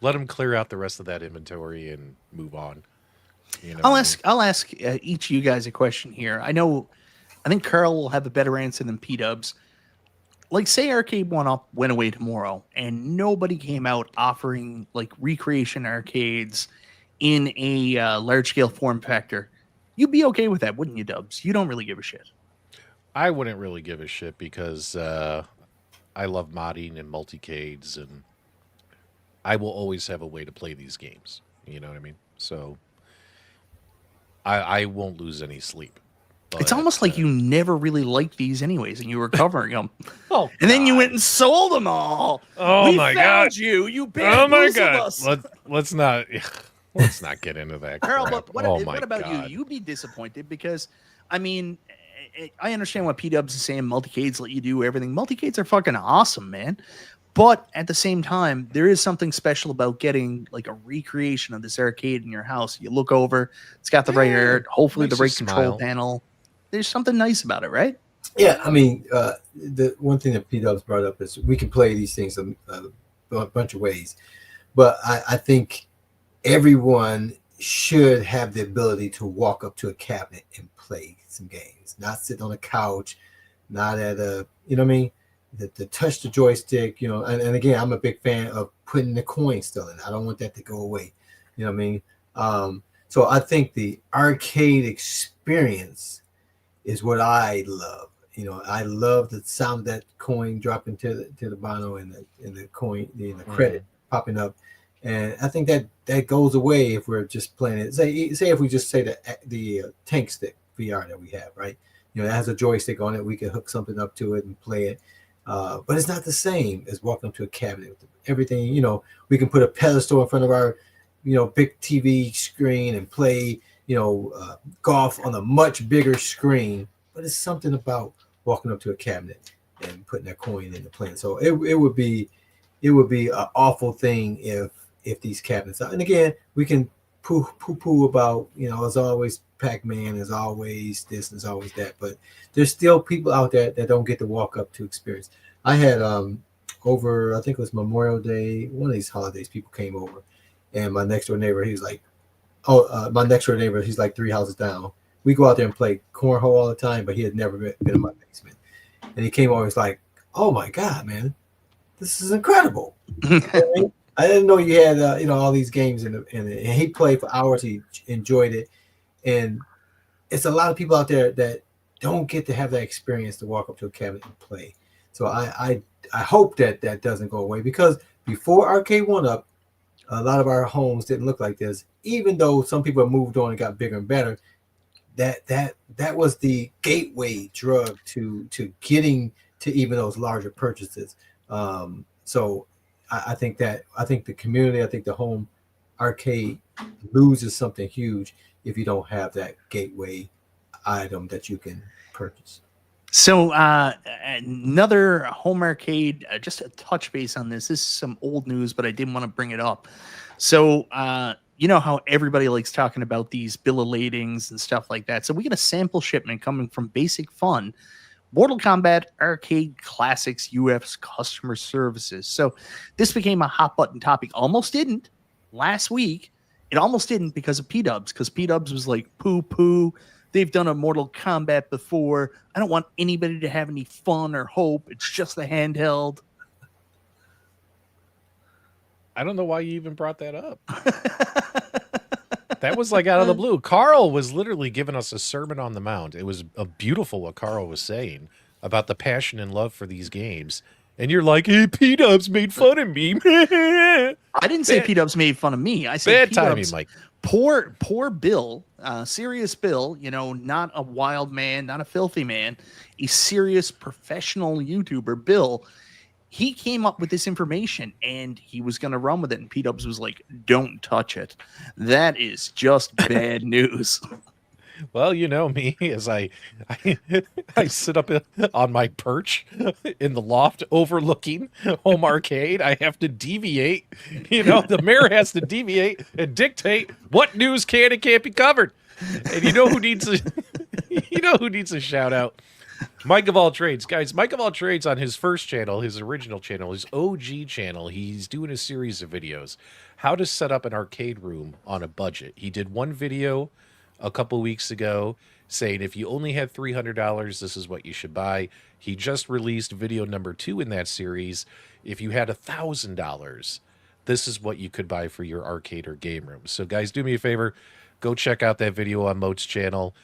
S3: Let them clear out the rest of that inventory and move on. You know
S2: I'll ask each of you guys a question here. I think Carl will have a better answer than P-Dubs. Like, say Arcade1Up went away tomorrow and nobody came out offering like recreation arcades in a large-scale form factor. You'd be okay with that, wouldn't you, Dubs? You don't really give a shit.
S3: I wouldn't really give a shit because I love modding and multicades, and I will always have a way to play these games. You know what I mean? So I won't lose any sleep. But,
S2: it's almost like you never really liked these anyways, and you were covering them.
S3: Oh,
S2: and then you went and sold them all.
S3: Oh,
S2: we
S3: my
S2: found
S3: God.
S2: You bamboozled us.
S3: Let's not get into that.
S2: Carl,
S3: crap.
S2: but what about you? You'd be disappointed because, I mean, I understand what P-Dubs is saying. Multicades let you do everything. Multicades are fucking awesome, man. But at the same time, there is something special about getting like a recreation of this arcade in your house. You look over, it's got the right art, hopefully the right control panel. There's something nice about it, right?
S1: Yeah, I mean, the one thing that P-Dubs brought up is we can play these things a bunch of ways. But I think everyone should have the ability to walk up to a cabinet and play some games, not sit on a couch, not at a, you know what I mean? To touch the joystick, you know, and again, I'm a big fan of putting the coin still in. I don't want that to go away. You know what I mean? So I think the arcade experience is what I love. You know, I love the sound of that coin dropping to the bottom and the coin, the credit popping up. And I think that goes away if we're just playing it. Say if we just say the tank stick VR that we have, right? You know, that has a joystick on it. We can hook something up to it and play it. But it's not the same as walking up to a cabinet with everything. You know, we can put a pedestal in front of our, you know, big TV screen and play, you know, golf on a much bigger screen. But it's something about walking up to a cabinet and putting that coin in the plane. So it would be an awful thing if these cabinets are. And again, we can poo about, you know, there's always Pac-Man, there's always this, there's always that, but there's still people out there that don't get to walk up to experience. I had over, I think it was Memorial Day, one of these holidays, people came over, and my next door neighbor, he's like 3 houses down. We go out there and play cornhole all the time, but he had never been in my basement. And he came over, he's like, oh my God, man, this is incredible. I didn't know you had you know, all these games in it. And he played for hours. He enjoyed it, and it's a lot of people out there that don't get to have that experience to walk up to a cabinet and play. So I hope that doesn't go away, because before Arcade1Up, a lot of our homes didn't look like this. Even though some people have moved on and got bigger and better, that was the gateway drug to getting to even those larger purchases. So I think the community, I think the home arcade loses something huge if you don't have that gateway item that you can purchase.
S2: So another home arcade, just a touch base on this. This is some old news, but I didn't want to bring it up. So you know how everybody likes talking about these bill of ladings and stuff like that. So we get a sample shipment coming from Basic Fun, Mortal Kombat Arcade Classics UF's customer services. So this became a hot button topic. Almost didn't last week. It almost didn't because of P-Dubs, because P-Dubs was like, poo. They've done a Mortal Kombat before. I don't want anybody to have any fun or hope. It's just the handheld.
S3: I don't know why you even brought that up. That was like out of the blue. Carl was literally giving us a sermon on the mount. It was beautiful what Carl was saying about the passion and love for these games. And you're like, hey, P-Dubs made fun of me.
S2: I didn't say P-Dubs made fun of me. I said
S3: bad timing, Mike.
S2: Poor Bill, serious Bill, you know, not a wild man, not a filthy man, a serious professional YouTuber, Bill. He came up with this information and he was going to run with it. And P-Dubs was like, don't touch it. That is just bad news.
S3: Well, you know me, as I sit up on my perch in the loft overlooking home arcade. I have to deviate. You know, the mayor has to deviate and dictate what news can and can't be covered. And you know who needs a shout out? Mike of All Trades. Guys, Mike of All Trades on his first channel, his original channel, his OG channel, he's doing a series of videos. How to set up an arcade room on a budget. He did one video a couple weeks ago saying if you only had $300, this is what you should buy. He just released video number 2 in that series. If you had $1,000, this is what you could buy for your arcade or game room. So guys, do me a favor, go check out that video on Moat's channel.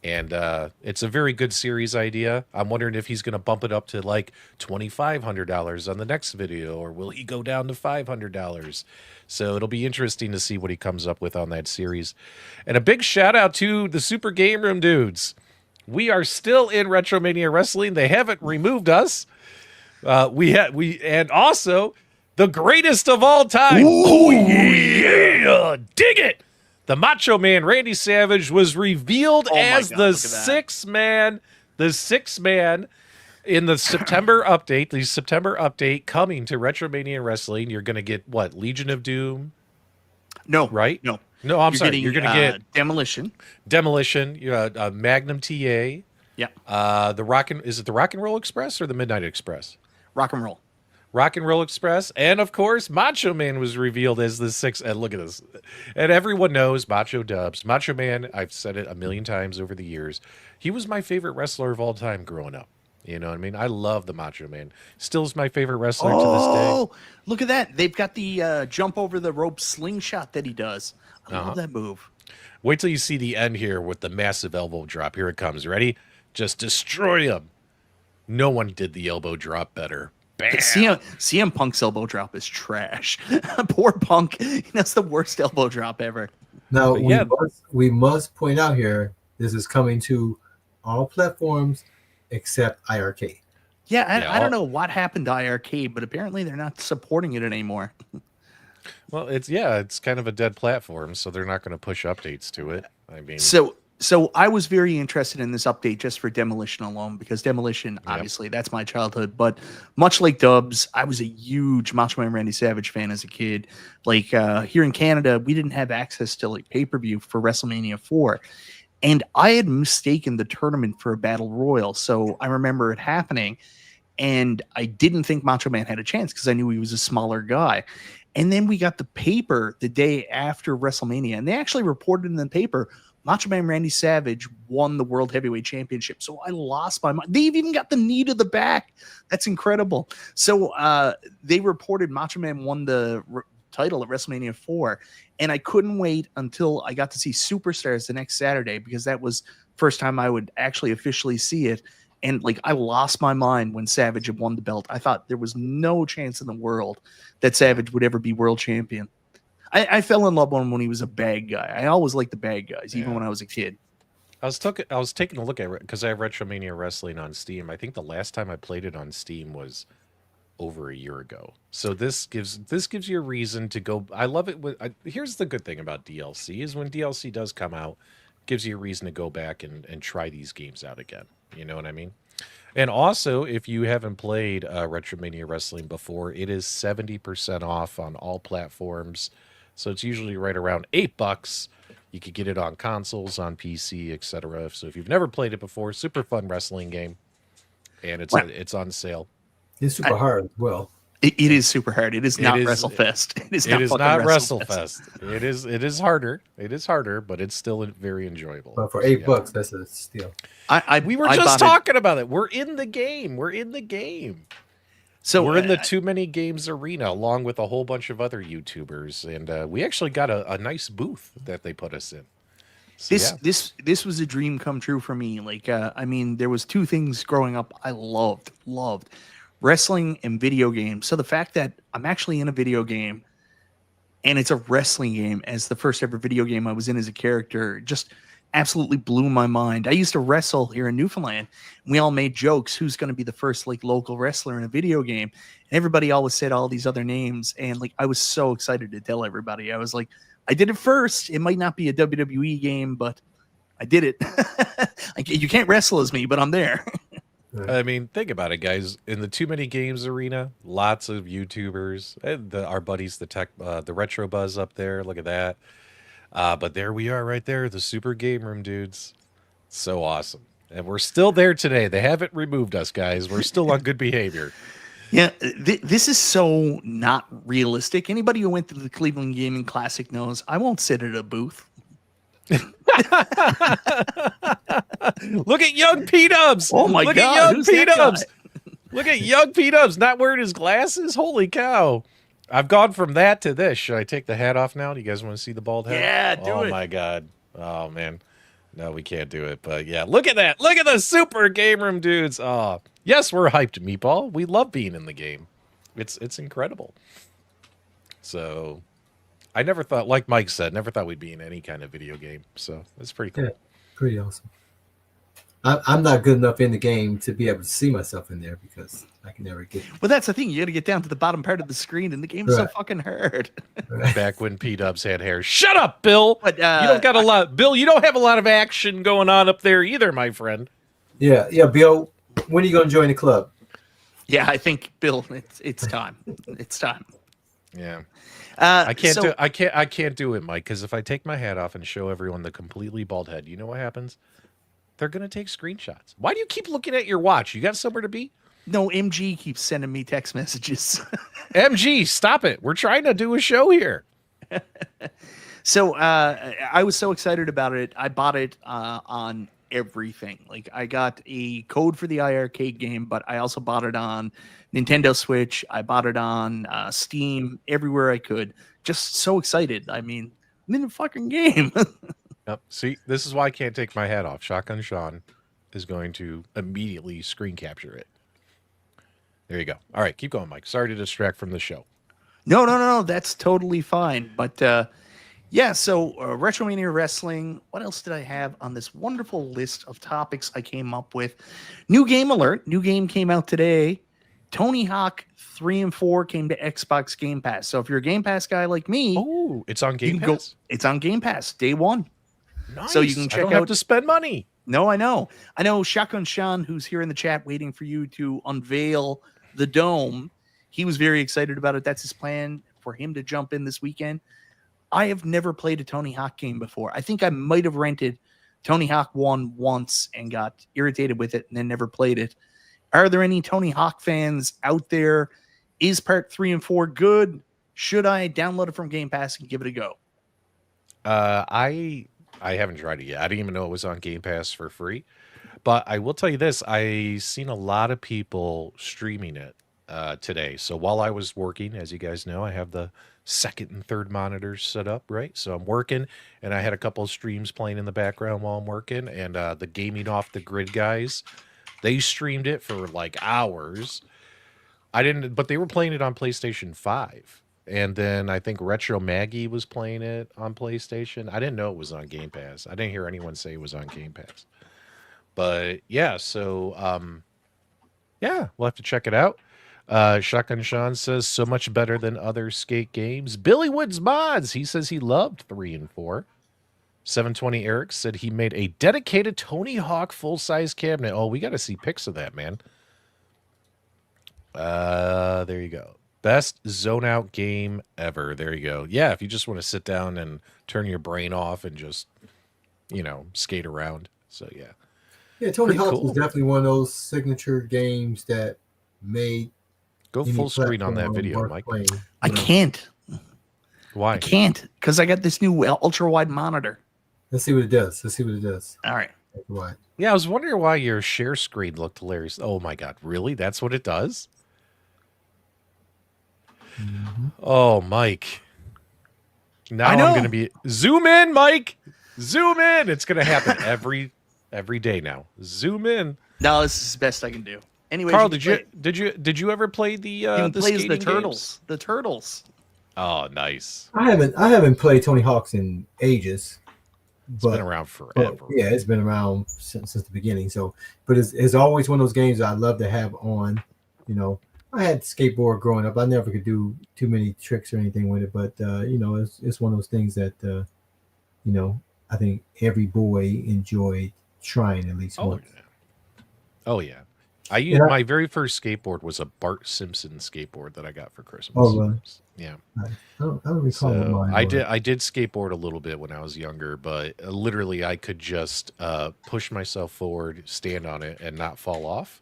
S3: And it's a very good series idea. I'm wondering if he's going to bump it up to like $2,500 on the next video, or will he go down to $500? So it'll be interesting to see what he comes up with on that series. And a big shout out to the Super Game Room dudes. We are still in RetroMania Wrestling. They haven't removed us. And also the greatest of all time.
S2: Ooh.
S3: Oh yeah, dig it. The Macho Man, Randy Savage, was revealed as the sixth man in the September update. The September update coming to RetroMania Wrestling. You're going to get what? Legion of Doom?
S2: No.
S3: Right?
S2: No.
S3: No, I'm sorry. You're going to get
S2: Demolition.
S3: Magnum TA.
S2: Yeah.
S3: Is it the Rock and Roll Express or the Midnight Express?
S2: Rock and Roll.
S3: Rock and Roll Express, and of course, Macho Man was revealed as the sixth. And look at this, and everyone knows Macho Dubs. Macho Man, I've said it a million times over the years. He was my favorite wrestler of all time growing up. You know what I mean? I love the Macho Man. Still is my favorite wrestler to this day.
S2: Oh, look at that! They've got the jump over the rope slingshot that he does. I love that move.
S3: Wait till you see the end here with the massive elbow drop. Here it comes. Ready? Just destroy him. No one did the elbow drop better. Bam.
S2: CM Punk's elbow drop is trash. Poor Punk. That's the worst elbow drop ever.
S1: Now, we must point out here, this is coming to all platforms except iArcade.
S2: Yeah, I don't know what happened to iArcade, but apparently they're not supporting it anymore.
S3: Well, it's kind of a dead platform, so they're not going to push updates to it. I mean,
S2: So I was very interested in this update just for Demolition alone, because Demolition, obviously, that's my childhood. But much like Dubs, I was a huge Macho Man Randy Savage fan as a kid. Like here in Canada, we didn't have access to like pay-per-view for WrestleMania 4. And I had mistaken the tournament for a battle royal. So I remember it happening. And I didn't think Macho Man had a chance because I knew he was a smaller guy. And then we got the paper the day after WrestleMania. And they actually reported in the paper, Macho Man Randy Savage won the World Heavyweight Championship. So I lost my mind. They've even got the knee to the back. That's incredible. So they reported Macho Man won the title at WrestleMania 4. And I couldn't wait until I got to see Superstars the next Saturday, because that was first time I would actually officially see it. And like, I lost my mind when Savage had won the belt. I thought there was no chance in the world that Savage would ever be world champion. I fell in love with him when he was a bad guy. I always liked the bad guys, even when I was a kid.
S3: I was taking a look at it because I have RetroMania Wrestling on Steam. I think the last time I played it on Steam was over a year ago. So this gives you a reason to go. I love it. Here's the good thing about DLC is when DLC does come out, it gives you a reason to go back and try these games out again. You know what I mean? And also, if you haven't played RetroMania Wrestling before, it is 70% off on all platforms. So it's usually right around $8. You could get it on consoles, on PC, etc. So if you've never played it before, super fun wrestling game, and it's on sale.
S1: It's super hard as well.
S2: It is super hard. It is not
S3: is-
S2: WrestleFest. It is
S3: It
S2: not
S3: is
S2: fucking
S3: not
S2: WrestleFest.
S3: WrestleFest. It is harder. It is harder, but it's still very enjoyable.
S1: But for
S3: So,
S1: $8, that's a steal.
S3: we were
S2: I
S3: just
S2: bought it.
S3: talking about it. We're in the game. We're in the game.
S2: So
S3: we're in the Too Many Games arena, along with a whole bunch of other YouTubers, and we actually got a nice booth that they put us in. So,
S2: this was a dream come true for me. Like, I mean, there was two things growing up I loved wrestling and video games. So the fact that I'm actually in a video game and it's a wrestling game as the first ever video game I was in as a character just absolutely blew my mind. I used to wrestle here in Newfoundland. And we all made jokes. Who's going to be the first like local wrestler in a video game? And everybody always said all these other names. And like, I was so excited to tell everybody. I was like, I did it first. It might not be a WWE game, but I did it. You can't wrestle as me, but I'm there.
S3: I mean, think about it, guys. In the Too Many Games arena, lots of YouTubers, and our buddies, the Retro Buzz up there. Look at that. But there we are, right there, the Super Game Room dudes. So awesome, and we're still there today. They haven't removed us, guys. We're still on good behavior.
S2: Yeah, this is so not realistic. Anybody who went to the Cleveland Gaming Classic knows I won't sit at a booth.
S3: Look at young P-Dubs.
S2: Oh my
S3: Look
S2: God,
S3: at young
S2: who's that
S3: P-Dubs.
S2: guy?
S3: Look at young P-Dubs not wearing his glasses. Holy cow. I've gone from that to this. Should I take the hat off now? Do you guys want to see the bald head?
S2: Yeah, do it.
S3: Oh my God. Oh man. No, we can't do it. But yeah, look at that. Look at the Super Game Room dudes. Oh, yes, we're hyped, Meatball. We love being in the game. It's incredible. So I never thought, like Mike said, never thought we'd be in any kind of video game. So it's pretty cool.
S1: Yeah, pretty awesome. I'm not good enough in the game to be able to see myself in there because I can never get.
S2: Well, that's the thing. You got to get down to the bottom part of the screen, and the game's so fucking hard.
S3: Back when P-Dubs had hair. Shut up, Bill.
S2: But,
S3: you don't got a lot. Bill, you don't have a lot of action going on up there either, my friend.
S1: Yeah, Bill. When are you going to join the club?
S2: Yeah, I think Bill, it's time. It's time.
S3: Yeah. I can't do it, Mike, because if I take my hat off and show everyone the completely bald head, you know what happens? They're going to take screenshots. Why do you keep looking at your watch? You got somewhere to be?
S2: No, MG keeps sending me text messages.
S3: MG, stop it. We're trying to do a show here.
S2: So I was so excited about it. I bought it on everything. Like, I got a code for the iArcade game, but I also bought it on Nintendo Switch. I bought it on Steam, everywhere I could. Just so excited. I mean, I'm in the fucking game.
S3: Yep. See, this is why I can't take my hat off. Shotgun Sean is going to immediately screen capture it. There you go. All right, keep going, Mike. Sorry to distract from the show.
S2: No. That's totally fine. But yeah, so RetroMania Wrestling. What else did I have on this wonderful list of topics I came up with? New game alert. New game came out today. Tony Hawk 3 and 4 came to Xbox Game Pass. So if you're a Game Pass guy like me,
S3: it's on Game Pass.
S2: It's on Game Pass day one.
S3: Nice.
S2: So you can check
S3: I don't
S2: out.
S3: have to spend money.
S2: No, I know. Shotgun Sean, who's here in the chat waiting for you to unveil the dome. He was very excited about it. That's his plan for him to jump in this weekend. I have never played a Tony Hawk game before. I think I might have rented Tony Hawk 1 once and got irritated with it and then never played it. Are there any Tony Hawk fans out there? Is part 3 and 4 good? Should I download it from Game Pass and give it a go?
S3: I haven't tried it yet. I didn't even know it was on Game Pass for free. But I will tell you this. I seen a lot of people streaming it today. So while I was working, as you guys know, I have the second and third monitors set up, right? So I'm working, and I had a couple of streams playing in the background while I'm working. And the Gaming Off the Grid guys, they streamed it for like hours. But they were playing it on PlayStation 5. And then I think Retro Maggie was playing it on PlayStation. I didn't know it was on Game Pass. I didn't hear anyone say it was on Game Pass. But yeah, so yeah, we'll have to check it out. Shotgun Sean says so much better than other skate games. Billy Woods Mods, he says he loved 3 and 4. 720 Eric said he made a dedicated Tony Hawk full-size cabinet. Oh, we got to see pics of that, man. There you go. Best zone out game ever. There you go. Yeah, if you just want to sit down and turn your brain off and just, skate around. So, yeah.
S1: Yeah, Tony
S3: Pretty
S1: Hawk
S3: cool.
S1: was definitely one of those signature games that made
S3: Go
S1: any
S3: full screen on that
S1: platform
S3: video,
S1: worth
S3: Mike.
S1: playing,
S2: I can't.
S3: Why?
S2: I can't because I got this new ultra wide monitor.
S1: Let's see what it does.
S2: All right.
S1: Right.
S3: Yeah, I was wondering why your share screen looked hilarious. Oh, my God. Really? That's what it does?
S1: Mm-hmm.
S3: Oh, Mike. Now
S2: I know.
S3: I'm going to be... Zoom in, Mike! Zoom in! It's going to happen every day now. Zoom in.
S2: No, this is the best I can do. Anyway,
S3: Carl, did you ever play the
S2: plays the
S3: skating
S2: turtles?
S3: games?
S2: The turtles.
S3: Oh, nice.
S1: I haven't played Tony Hawk's in ages.
S3: It's been around forever.
S1: Yeah, it's been around since the beginning. So, but it's always one of those games I love to have on. I had skateboard growing up. I never could do too many tricks or anything with it, but it's one of those things that I think every boy enjoyed trying at least once.
S3: Yeah. Oh yeah. My very first skateboard was a Bart Simpson skateboard that I got for Christmas.
S1: Oh, really?
S3: Yeah.
S1: I don't recall what
S3: So
S1: mine
S3: I
S1: was.
S3: did skateboard a little bit when I was younger, but literally I could just push myself forward, stand on it, and not fall off.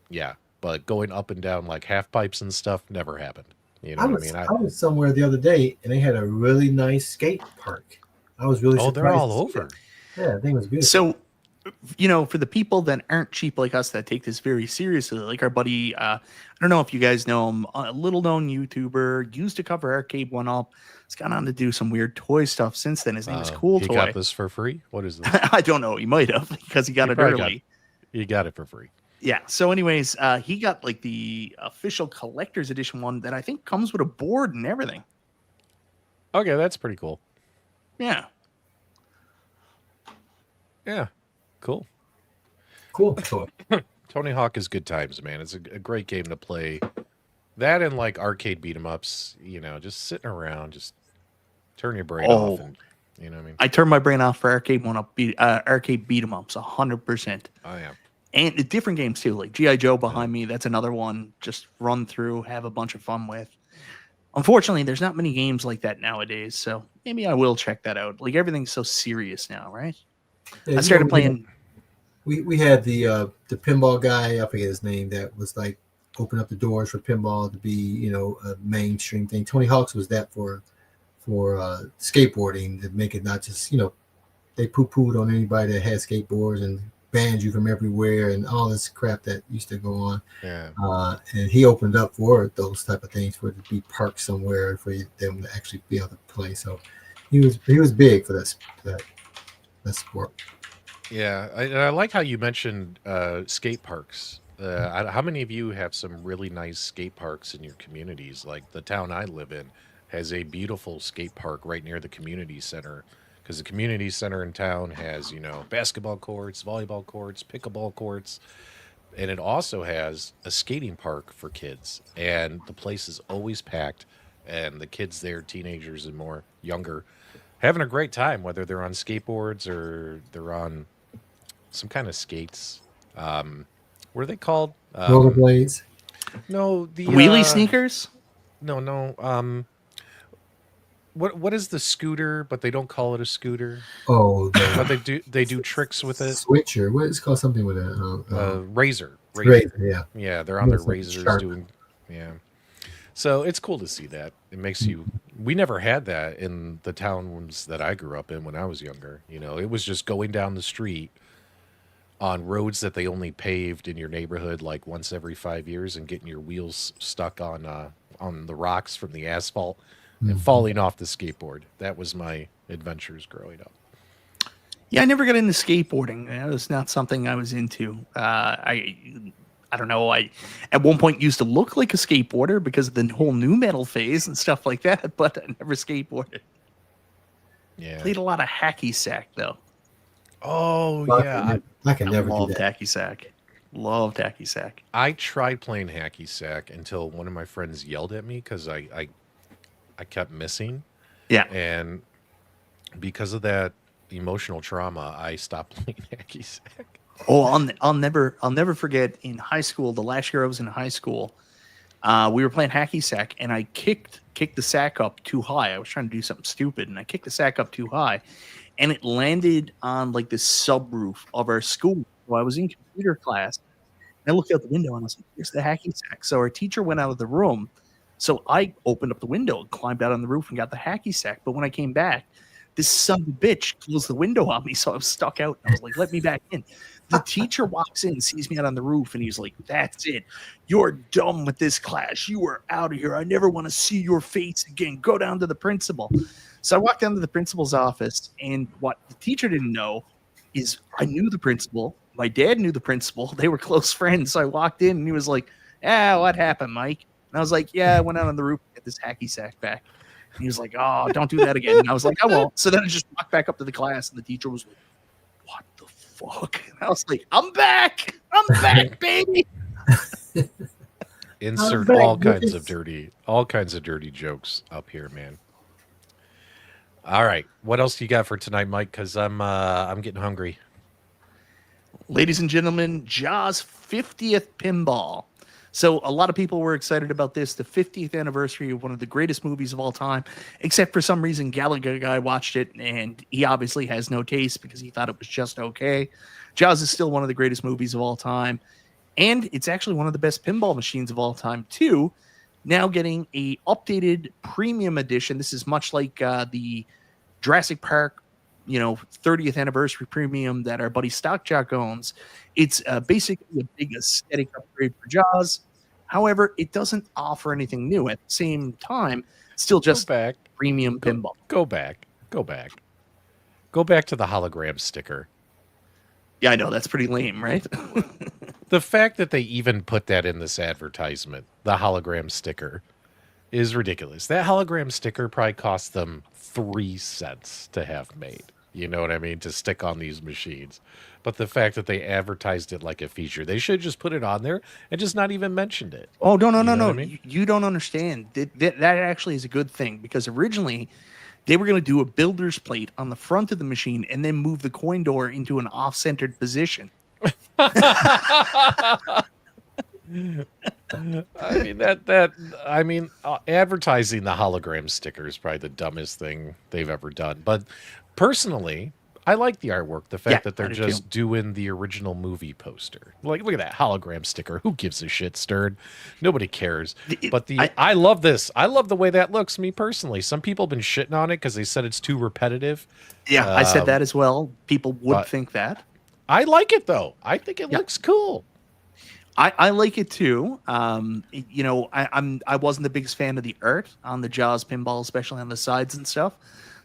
S3: Yeah, but going up and down like half pipes and stuff never happened. You know what I mean?
S1: I was somewhere the other day and they had a really nice skate park. I was really surprised.
S3: They're all
S1: to see
S3: over.
S1: it. Yeah, I think it was good.
S2: So, for the people that aren't cheap like us that take this very seriously, like our buddy, I don't know if you guys know him, a little known YouTuber, used to cover Arcade1Up. He's gone on to do some weird toy stuff since then. His name is Cool
S3: He
S2: Toy.
S3: got this for free? What is this?
S2: I don't know. He might have because he got it early.
S3: You got it for free.
S2: Yeah. So, anyways, he got like the official collector's edition one that I think comes with a board and everything.
S3: Okay, that's pretty cool.
S2: Yeah.
S3: Yeah, cool.
S1: Cool.
S3: Tony Hawk is good times, man. It's a great game to play. That and like arcade beat 'em ups, just sitting around, just turn your brain off, and you know what I mean.
S2: I turned my brain off for Arcade1Up, arcade beat 'em ups, 100%.
S3: Oh yeah.
S2: And the different games too, like G.I. Joe behind me. That's another one. Just run through, have a bunch of fun with. Unfortunately, there's not many games like that nowadays, so maybe I will check that out. Like everything's so serious now, right?
S1: Yeah,
S2: I started playing.
S1: We had the pinball guy, I forget his name, that was like open up the doors for pinball to be a mainstream thing. Tony Hawk's was that for skateboarding, to make it not just they poo-pooed on anybody that had skateboards and banned you from everywhere and all this crap that used to go on.
S3: Yeah.
S1: And he opened up for those type of things, for it to be parked somewhere for them to actually be able to play. So he was big for that sport.
S3: Yeah, I like how you mentioned skate parks. How many of you have some really nice skate parks in your communities? Like the town I live in has a beautiful skate park right near the community center, because the community center in town has, basketball courts, volleyball courts, pickleball courts, and it also has a skating park for kids. And the place is always packed, and the kids there, teenagers and more younger, having a great time, whether they're on skateboards or they're on some kind of skates. What are they called?
S1: Rollerblades.
S3: No, the
S2: Wheelie sneakers?
S3: No. What is the scooter? But they don't call it a scooter.
S1: Oh,
S3: But they do tricks with it.
S1: Switcher. What is called something with it?
S3: Razor.
S1: Yeah.
S3: Yeah, they're on their
S1: It's like
S3: razors
S1: sharp.
S3: doing. Yeah. So it's cool to see that. It makes you. We never had that in the towns that I grew up in when I was younger. It was just going down the street on roads that they only paved in your neighborhood like once every 5 years, and getting your wheels stuck on the rocks from the asphalt and falling off the skateboard. That was my adventures growing up.
S2: Yeah, I never got into skateboarding. It was not something I was into. I don't know. I at one point used to look like a skateboarder because of the whole new metal phase and stuff like that, but I never skateboarded.
S3: Yeah.
S2: Played a lot of hacky sack though.
S3: Oh yeah.
S1: I can never do
S2: Loved
S1: that.
S2: hacky sack. Loved hacky sack.
S3: I tried playing hacky sack until one of my friends yelled at me because I kept missing.
S2: Yeah.
S3: And because of that emotional trauma, I stopped playing hacky sack.
S2: Oh, I'll never forget in high school. The last year I was in high school, we were playing hacky sack, and I kicked the sack up too high. I was trying to do something stupid, and I kicked the sack up too high, and it landed on like the subroof of our school. So I was in computer class, and I looked out the window, and I was like, "Here's the hacky sack." So our teacher went out of the room, so I opened up the window and climbed out on the roof and got the hacky sack. But when I came back, this son of a bitch closed the window on me, so I was stuck out. And I was like, "Let me back in." The teacher walks in, sees me out on the roof, and he's like, "That's it. You're done with this class. You are out of here. I never want to see your face again. Go down to the principal." So I walked down to the principal's office, and what the teacher didn't know is I knew the principal. My dad knew the principal. They were close friends. So I walked in, and he was like, "What happened, Mike?" And I was like, "Yeah, I went out on the roof to get this hacky sack back." And he was like, "Oh, don't do that again." And I was like, "I won't." So then I just walked back up to the class, and the teacher was like, "What the fuck?" And I was like, I'm back, baby.
S3: Insert all kinds of dirty jokes up here, man. All right, what else do you got for tonight, Mike? Because I'm getting hungry.
S2: Ladies and gentlemen, Jaws 50th Pinball. So a lot of people were excited about this, the 50th anniversary of one of the greatest movies of all time, except for some reason Gallagher guy watched it, and he obviously has no taste because he thought it was just okay. Jaws is still one of the greatest movies of all time, and it's actually one of the best pinball machines of all time, too. Now getting a updated premium edition. This is much like the Jurassic Park 30th anniversary premium that our buddy Stockjock owns. It's basically a big aesthetic upgrade for Jaws. However, it doesn't offer anything new. At the same time, still just premium pinball.
S3: Go back to the hologram sticker.
S2: Yeah, I know. That's pretty lame, right?
S3: The fact that they even put that in this advertisement, the hologram sticker, is ridiculous. That hologram sticker probably cost them 3 cents to have made. You know what I mean? To stick on these machines. But the fact that they advertised it like a feature, they should just put it on there and just not even mentioned it.
S2: Oh, no. I mean? You don't understand. That actually is a good thing, because originally they were going to do a builder's plate on the front of the machine and then move the coin door into an off-centered position.
S3: Advertising the hologram sticker is probably the dumbest thing they've ever done. But personally, I like the artwork. The fact that they're just doing the original movie poster. Like, look at that hologram sticker. Who gives a shit, Stern? Nobody cares. But I love this. I love the way that looks, me personally. Some people have been shitting on it because they said it's too repetitive.
S2: Yeah, I said that as well. People would think that.
S3: I like it, though. I think it looks cool.
S2: I like it too. I wasn't the biggest fan of the art on the Jaws pinball, especially on the sides and stuff.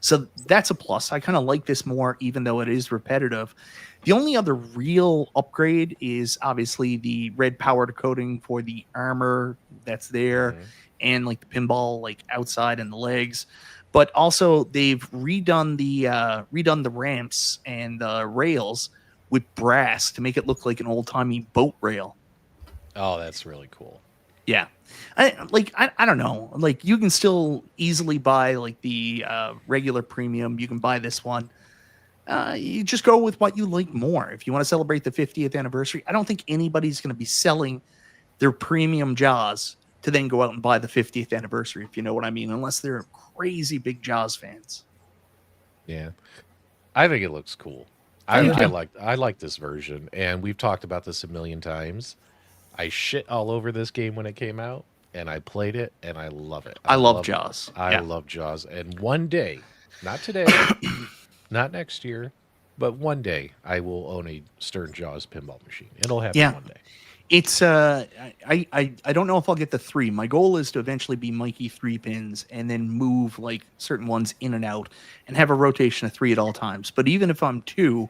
S2: So that's a plus. I kind of like this more, even though it is repetitive. The only other real upgrade is obviously the red powder coating for the armor that's there, and like the pinball like outside and the legs. But also they've redone the ramps and the rails with brass to make it look like an old timey boat rail.
S3: Oh, that's really cool.
S2: Yeah. I don't know. Like, you can still easily buy like the regular premium. You can buy this one. You just go with what you like more. If you want to celebrate the 50th anniversary, I don't think anybody's going to be selling their premium Jaws to then go out and buy the 50th anniversary, if you know what I mean, unless they're crazy big Jaws fans.
S3: Yeah. I think it looks cool. I like this version, and we've talked about this a million times. I shit all over this game when it came out, and I played it, and I love it.
S2: I love Jaws.
S3: I love Jaws. And one day, not today, not next year, but one day, I will own a Stern Jaws pinball machine. It'll happen one day.
S2: It's I don't know if I'll get the 3. My goal is to eventually be Mikey 3 pins and then move like certain ones in and out and have a rotation of 3 at all times. But even if I'm 2,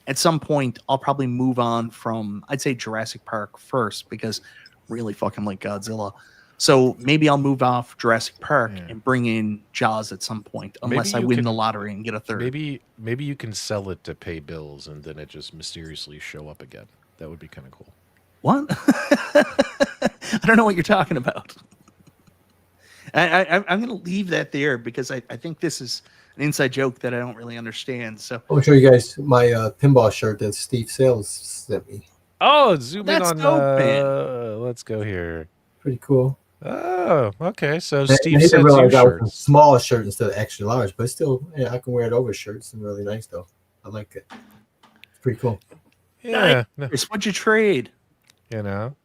S2: at some point I'll probably move on from, I'd say, Jurassic Park first, because I really fucking like Godzilla. So maybe I'll move off Jurassic Park and bring in Jaws at some point, unless I win the lottery and get a 3rd.
S3: Maybe you can sell it to pay bills and then it just mysteriously show up again. That would be kind of cool.
S2: What? I don't know what you're talking about. I'm going to leave that there because I think this is an inside joke that I don't really understand. So
S1: I'll show you guys my pinball shirt that Steve Sales sent me.
S3: Oh, zoom in
S2: That's
S3: on.
S2: dope, man.
S3: Let's go here.
S1: Pretty cool.
S3: Oh, okay. So
S1: And I
S3: Steve
S1: didn't
S3: sends you
S1: realize I was a
S3: shirts.
S1: small shirt instead of extra large, but still, yeah, I can wear it over shirts. And really nice though. I like it. It's pretty cool.
S3: Yeah,
S2: Nice. What'd you trade?
S3: you know,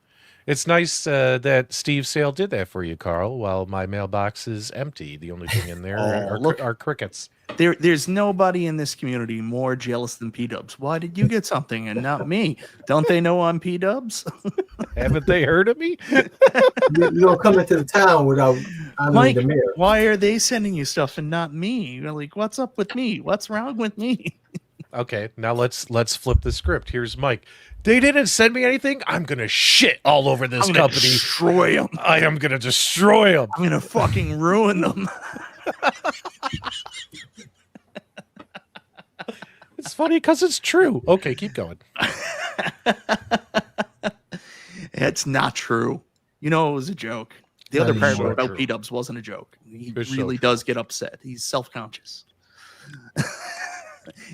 S3: it's nice that Steve Sale did that for you, Carl. While my mailbox is empty, the only thing in there are crickets.
S2: There's nobody in this community more jealous than P-Dubs. Why did you get something and not me? Don't they know I'm P-Dubs?
S3: Haven't they heard of me?
S1: You don't come into the town without honoring
S2: Mike,
S1: the mayor.
S2: why are they sending you stuff and not me? You're like, what's up with me? What's wrong with me?
S3: Okay, now let's flip the script. Here's Mike. They didn't send me anything. I'm gonna shit all over this company.
S2: Destroy them.
S3: I am gonna destroy them.
S2: I'm gonna fucking ruin them.
S3: It's funny because it's true. Okay, keep going.
S2: It's not true. You know, it was a joke. The
S1: That
S2: other
S1: is
S2: part
S1: so
S2: about
S3: true.
S2: P-Dubs wasn't a joke. He
S3: It's so
S2: really
S3: true.
S2: does get upset. He's self-conscious.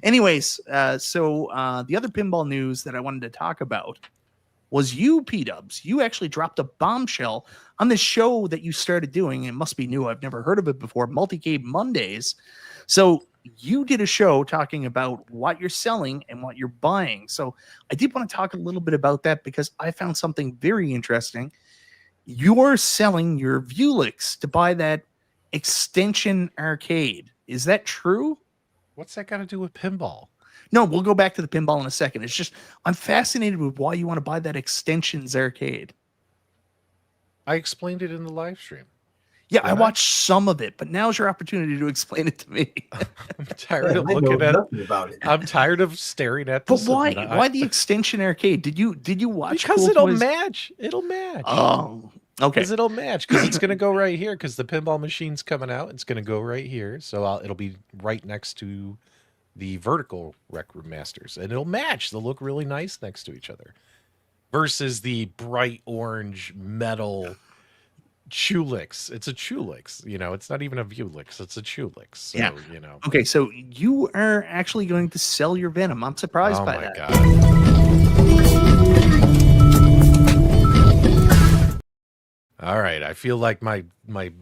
S2: Anyways, so the other pinball news that I wanted to talk about was you, P-Dubs. You actually dropped a bombshell on this show that you started doing. It must be new. I've never heard of it before. Multicade Mondays. So you did a show talking about what you're selling and what you're buying. So I did want to talk a little bit about that because I found something very interesting. You're selling your Vuelix to buy that extension arcade. Is that true?
S3: What's that got to do with pinball?
S2: No, we'll go back to the pinball in a second. It's just I'm fascinated with why you want to buy that extensions arcade.
S3: I explained it in the live stream.
S2: Yeah, I
S3: Did I?
S2: watched some of it, but now's your opportunity to explain it to me.
S3: I'm tired of
S1: I know
S3: looking at.
S1: nothing about it.
S3: I'm tired of staring at
S2: But
S3: this.
S2: why?
S3: and
S2: Why the extension arcade? Did you watch?
S3: Because
S2: Cool
S3: it'll
S2: Toys?
S3: match. It'll match.
S2: Oh, okay.
S3: Because it'll match. Because it's going to go right here. Because the pinball machine's coming out. It's going to go right here. So it'll be right next to the vertical Rec Room Masters, and it'll match. They'll look really nice next to each other. Versus the bright orange metal Chulix. It's a Chulix. You know, it's not even a Vuelix. It's a Chulix. So,
S2: Yeah.
S3: you know.
S2: Okay, so you are actually going to sell your Venom. I'm surprised
S3: Oh
S2: by
S3: my
S2: that.
S3: God. All right, I feel like my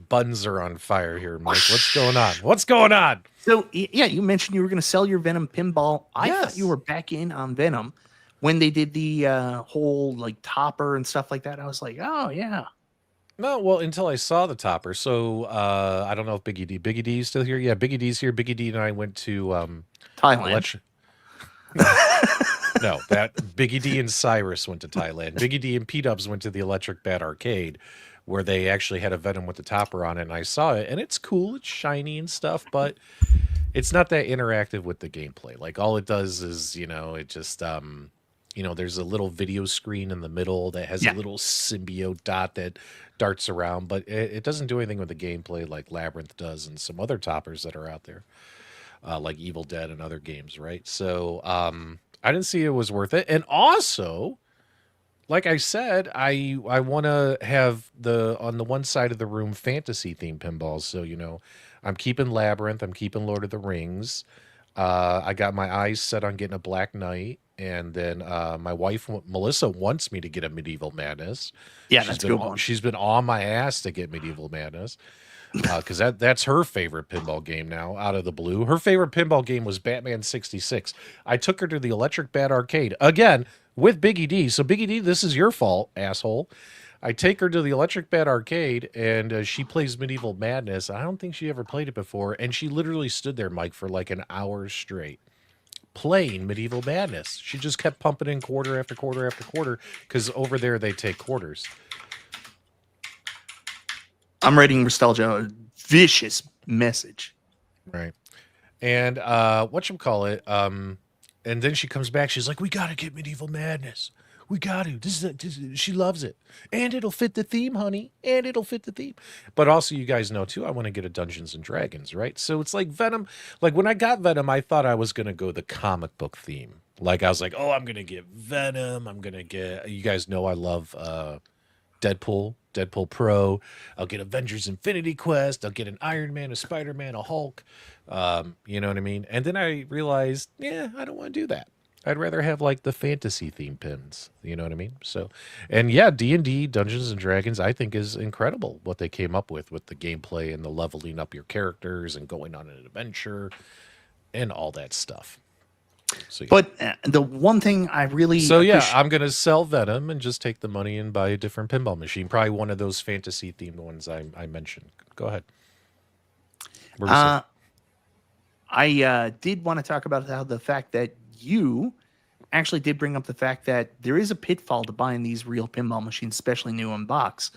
S3: buns are on fire here, Mike. What's going on? What's going on?
S2: So yeah, you mentioned you were going to sell your Venom pinball. I thought
S3: Yes.
S2: you were back in on Venom when they did the whole like topper and stuff like that. I was like, oh yeah.
S3: No, well, until I saw the topper. So I don't know if Biggie D is still here. Yeah, Biggie D's here. Biggie D and I went to
S2: Thailand.
S3: No, that Biggie D and Cyrus went to Thailand. Biggie D and P-Dubs went to the Electric Bat Arcade, where they actually had a Venom with the topper on it, and I saw it, and it's cool, it's shiny and stuff, but it's not that interactive with the gameplay. Like, all it does is, you know, it just, you know, there's a little video screen in the middle that has
S2: Yeah.
S3: a little symbiote dot that darts around, but it doesn't do anything with the gameplay like Labyrinth does and some other toppers that are out there, like Evil Dead and other games, right? So, I didn't see it was worth it. And also, like I said, I want to have on the one side of the room fantasy themed pinballs. So, you know, I'm keeping Labyrinth, I'm keeping Lord of the Rings. I got my eyes set on getting a Black Knight, and then my wife Melissa wants me to get a Medieval Madness.
S2: Yeah,
S3: She's
S2: that's a
S3: been
S2: good one.
S3: she's been on my ass to get Medieval Madness. Because that's her favorite pinball game now, out of the blue. Her favorite pinball game was Batman 66. I took her to the Electric Bat Arcade, again, with Biggie D. So, Biggie D, this is your fault, asshole. I take her to the Electric Bat Arcade, and she plays Medieval Madness. I don't think she ever played it before, and she literally stood there, Mike, for like an hour straight, playing Medieval Madness. She just kept pumping in quarter after quarter after quarter, because over there they take quarters.
S2: I'm writing Nostalgia a vicious message.
S3: Right. And whatchamacallit, and then she comes back, she's like, we gotta get Medieval Madness. We got to. She loves it. And it'll fit the theme, honey. And it'll fit the theme. But also, you guys know, too, I want to get a Dungeons and Dragons, right? So it's like Venom. Like, when I got Venom, I thought I was going to go the comic book theme. Like, I was like, oh, I'm going to get Venom. I'm going to get... You guys know I love Deadpool Deadpool Pro. I'll get Avengers Infinity Quest. I'll get an Iron Man, a Spider-Man, a Hulk. You know what I mean? And then I realized, yeah, I don't want to do that. I'd rather have like the fantasy theme pins. You know what I mean? So, and yeah, D&D, Dungeons and Dragons, I think is incredible what they came up with the gameplay and the leveling up your characters and going on an adventure and all that stuff. So, yeah.
S2: But the one thing I really
S3: I'm gonna sell Venom and just take the money and buy a different pinball machine. Probably one of those fantasy themed ones I mentioned. Go ahead.
S2: I did want to talk about how the fact that you actually did bring up the fact that there is a pitfall to buying these real pinball machines, especially new in box.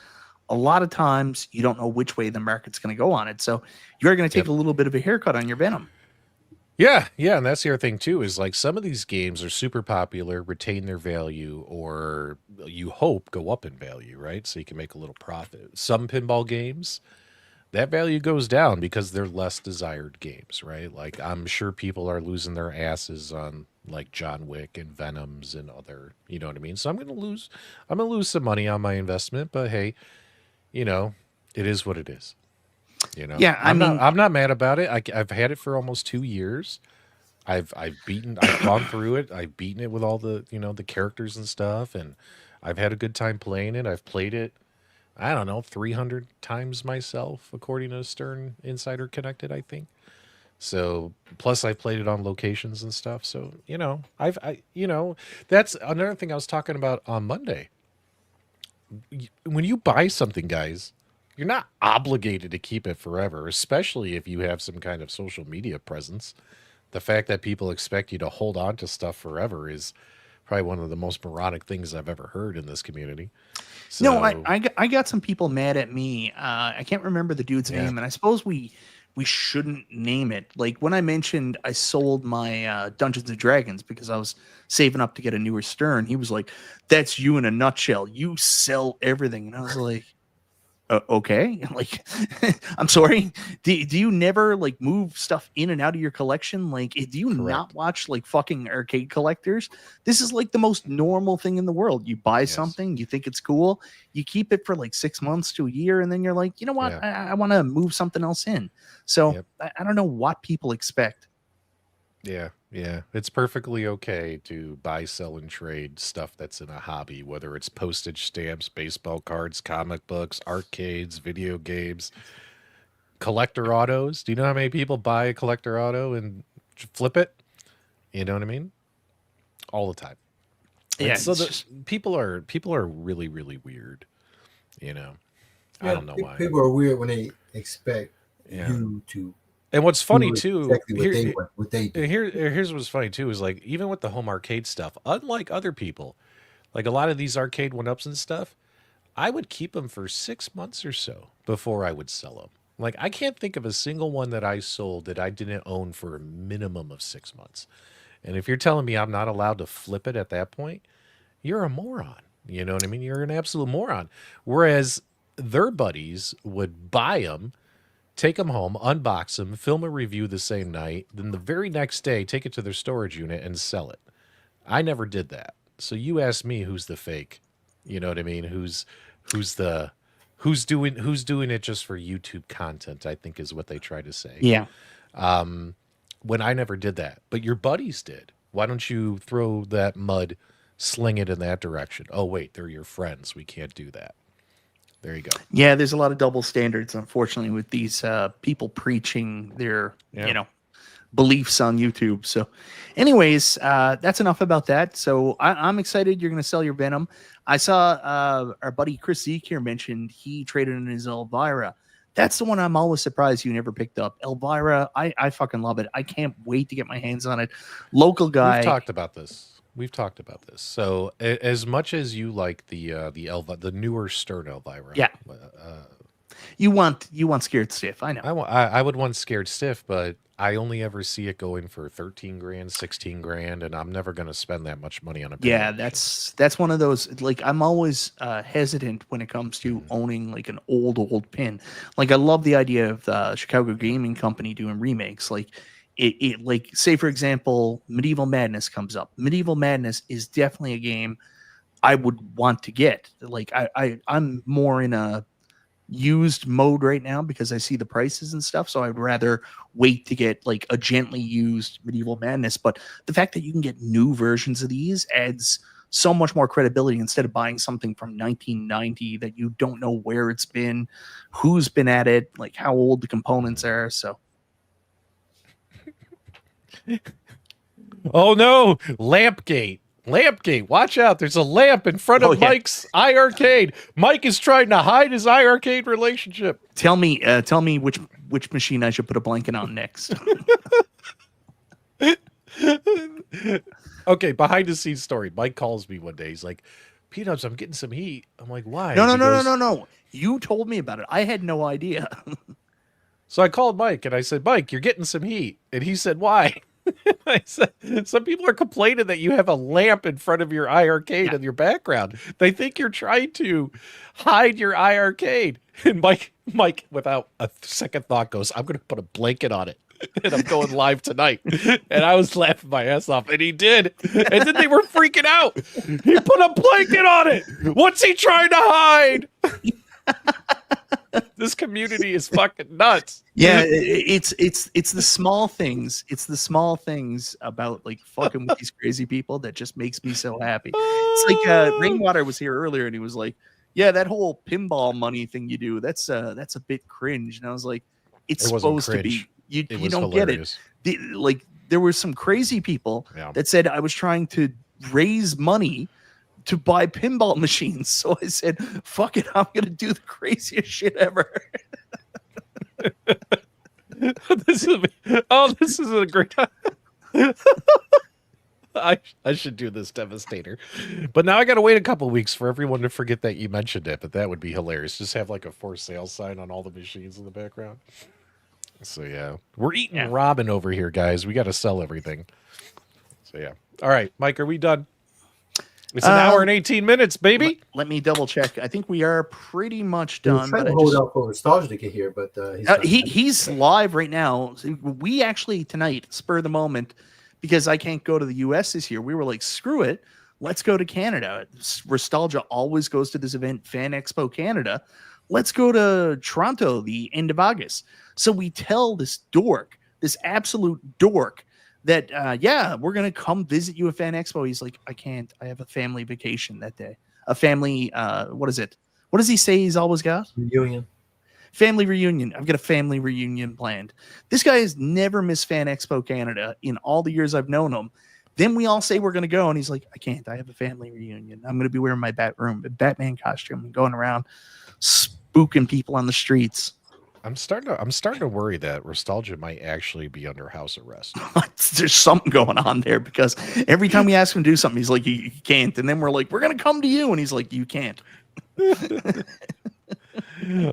S2: A lot of times you don't know which way the market's going to go on it. So you're going to take a little bit of a haircut on your Venom.
S3: Yeah, and that's the other thing too, is like some of these games are super popular, retain their value, or you hope go up in value, right? So you can make a little profit. Some pinball games, that value goes down because they're less desired games, right? Like I'm sure people are losing their asses on like John Wick and Venoms and other, you know what I mean? So I'm gonna lose some money on my investment, but hey, you know, it is what it is. You know,
S2: yeah,
S3: I'm not mad about it. I've had it for almost 2 years. I've gone through it. I've beaten it with all the, you know, the characters and stuff, and I've had a good time playing it. I've played it, I don't know, 300 times myself, according to Stern Insider Connected, I think. So plus I played it on locations and stuff. So, you know, you know, that's another thing I was talking about on Monday. When you buy something, guys, you're not obligated to keep it forever, especially if you have some kind of social media presence. The fact that people expect you to hold on to stuff forever is probably one of the most moronic things I've ever heard in this community. So,
S2: no, I got some people mad at me. I can't remember the dude's name, and I suppose we shouldn't name it. Like when I mentioned I sold my Dungeons and Dragons because I was saving up to get a newer Stern, he was like, "That's you in a nutshell. You sell everything," and I was like, okay, like I'm sorry, do you never like move stuff in and out of your collection? Like, do you not watch like fucking arcade collectors? This is like the most normal thing in the world. You buy something, you think it's cool, you keep it for like 6 months to a year, and then you're like, you know what, I want to move something else in. So I don't know what people expect.
S3: Yeah, it's perfectly okay to buy, sell, and trade stuff that's in a hobby, whether it's postage stamps, baseball cards, comic books, arcades, video games, collector autos. Do you know how many people buy a collector auto and flip it? You know what I mean? All the time. Yeah. So people are really, really weird. You know, I don't know why.
S1: People are weird when they expect you to.
S3: And what's funny too,
S1: exactly what they do.
S3: Here's what's funny too, is like even with the home arcade stuff, unlike other people, like a lot of these Arcade1Ups and stuff, I would keep them for 6 months or so before I would sell them. Like I can't think of a single one that I sold that I didn't own for a minimum of 6 months. And if you're telling me I'm not allowed to flip it at that point, you're a moron. You know what I mean? You're an absolute moron. Whereas their buddies would buy them, take them home, unbox them, film a review the same night, then the very next day take it to their storage unit and sell it. I never did that. So you ask me who's the fake. You know what I mean? Who's doing it just for YouTube content, I think is what they try to say.
S2: Yeah.
S3: When I never did that. But your buddies did. Why don't you throw that mud, sling it in that direction? Oh wait, they're your friends. We can't do that. There you go.
S2: Yeah, there's a lot of double standards, unfortunately, with these people preaching their, you know, beliefs on YouTube. So anyways, that's enough about that. So I'm excited you're going to sell your Venom. I saw our buddy Chris Zeke here mentioned he traded in his Elvira. That's the one I'm always surprised you never picked up. Elvira, I fucking love it. I can't wait to get my hands on it. Local guy.
S3: We've talked about this. So as much as you like the newer Stern Elvira,
S2: you want Scared Stiff. I know.
S3: I would want Scared Stiff, but I only ever see it going for 13 grand, 16 grand, and I'm never going to spend that much money on a.
S2: Yeah, that's one of those. Like I'm always hesitant when it comes to owning like an old pin. Like I love the idea of the Chicago Gaming Company doing remakes. Like. It like say for example Medieval Madness comes up. Medieval Madness is definitely a game I would want to get. Like I'm more in a used mode right now because I see the prices and stuff. So I'd rather wait to get like a gently used Medieval Madness. But the fact that you can get new versions of these adds so much more credibility instead of buying something from 1990 that you don't know where it's been, who's been at it, like how old the components are. So
S3: Oh no, Lampgate. Lampgate, watch out. There's a lamp in front of Mike's iArcade. Mike is trying to hide his iArcade relationship.
S2: Tell me which machine I should put a blanket on next.
S3: Okay, behind the scenes story. Mike calls me one day. He's like, Peanuts, I'm getting some heat. I'm like, why?
S2: No. You told me about it. I had no idea.
S3: So I called Mike and I said, Mike, you're getting some heat. And he said, why? I said, some people are complaining that you have a lamp in front of your iArcade in your background. They think you're trying to hide your iArcade. And Mike, without a second thought, goes, I'm going to put a blanket on it. And I'm going live tonight. And I was laughing my ass off. And he did. And then they were freaking out. He put a blanket on it. What's he trying to hide? This community is fucking nuts.
S2: Yeah, it's the small things. It's the small things about like fucking with these crazy people that just makes me so happy. It's like Rainwater was here earlier and he was like, yeah, that whole pinball money thing you do, that's a bit cringe. And I was like, it's supposed to be. You don't
S3: hilarious.
S2: Get it. Like there were some crazy people that said I was trying to raise money to buy pinball machines. So I said, fuck it, I'm going to do the craziest shit ever.
S3: This is a great I should do this, Devastator. But now I got to wait a couple weeks for everyone to forget that you mentioned it, but that would be hilarious. Just have like a for sale sign on all the machines in the background. So yeah, we're eating ramen over here, guys. We got to sell everything. So yeah. All right, Mike, are we done? It's an hour and 18 minutes, baby.
S2: Let me double check. I think we are pretty much done.
S1: Trying to hold out for Nostalgia to get here, but
S2: he's live right now. We actually tonight, spur of the moment, because I can't go to the US this year. We were like, screw it. Let's go to Canada. Nostalgia always goes to this event, Fan Expo Canada. Let's go to Toronto the end of August. So we tell this dork, this absolute dork, that we're gonna come visit you at Fan Expo. He's like, I can't. I have a family vacation that day. A family. What is it? What does he say he's always got?
S1: Reunion.
S2: Family reunion. I've got a family reunion planned. This guy has never missed Fan Expo Canada in all the years I've known him. Then we all say we're gonna go, and he's like, I can't. I have a family reunion. I'm gonna be wearing my Batman costume and going around spooking people on the streets.
S3: I'm starting to worry that Nostalgia might actually be under house arrest.
S2: There's something going on there because every time we ask him to do something, he's like, you can't. And then we're like, we're going to come to you. And he's like, you can't.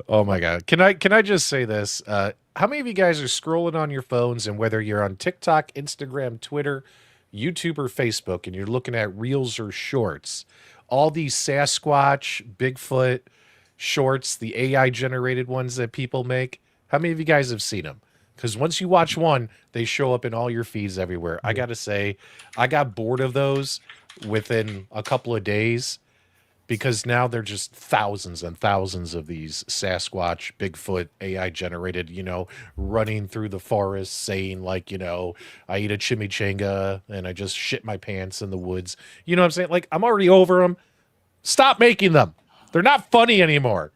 S3: Oh my God. Can I just say this? How many of you guys are scrolling on your phones, and whether you're on TikTok, Instagram, Twitter, YouTube, or Facebook, and you're looking at reels or shorts, all these Sasquatch, Bigfoot, shorts, the AI generated ones that people make, how many of you guys have seen them? Because once you watch one, they show up in all your feeds everywhere. I gotta say, I got bored of those within a couple of days, because now they're just thousands and thousands of these Sasquatch, Bigfoot, AI generated, running through the forest saying like, I eat a chimichanga and I just shit my pants in the woods. You know what I'm saying? Like, I'm already over them. Stop making them. They're not funny anymore.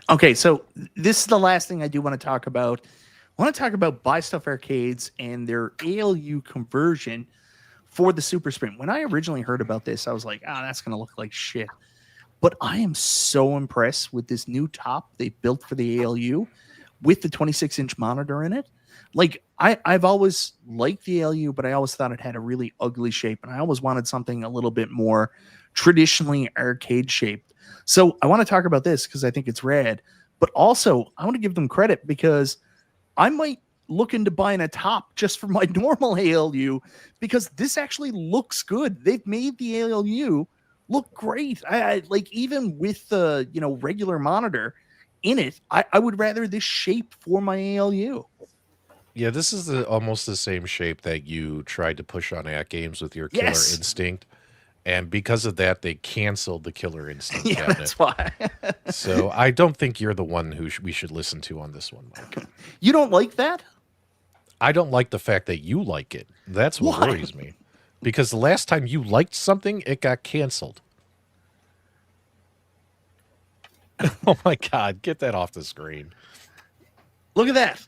S2: Okay, so this is the last thing I do want to talk about. I want to talk about Buy Stuff Arcades and their ALU conversion for the Super Sprint. When I originally heard about this, I was like, that's going to look like shit. But I am so impressed with this new top they built for the ALU with the 26-inch monitor in it. Like, I've always liked the ALU, but I always thought it had a really ugly shape, and I always wanted something a little bit more traditionally arcade shaped. So I want to talk about this because I think it's rad, but also I want to give them credit because I might look into buying a top just for my normal ALU because this actually looks good. They've made the ALU look great. I like, even with the regular monitor in it, I would rather this shape for my ALU.
S3: Yeah, this is almost the same shape that you tried to push on At Games with your Killer Instinct. And because of that, they canceled the Killer Instinct
S2: Yeah,
S3: cabinet.
S2: that's why.
S3: So I don't think you're the one who we should listen to on this one, Mike.
S2: You don't like that?
S3: I don't like the fact that you like it. That's what
S2: Why?
S3: worries me. Because the last time you liked something, it got canceled. Oh my God, get that off the screen.
S2: Look at that.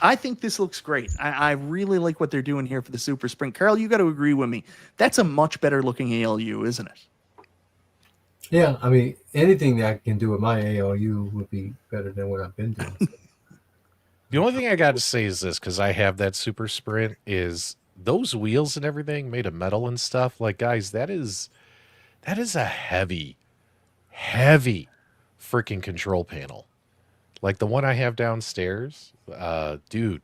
S2: I think this looks great. I really like what they're doing here for the Super Sprint. Carl, you got to agree with me. That's a much better looking ALU, isn't it?
S1: Yeah, I mean, anything that I can do with my ALU would be better than what I've been doing.
S3: The only thing I got to say is this, because I have that Super Sprint, is those wheels and everything made of metal and stuff. Like, guys, that is a heavy freaking control panel. Like the one I have downstairs, dude.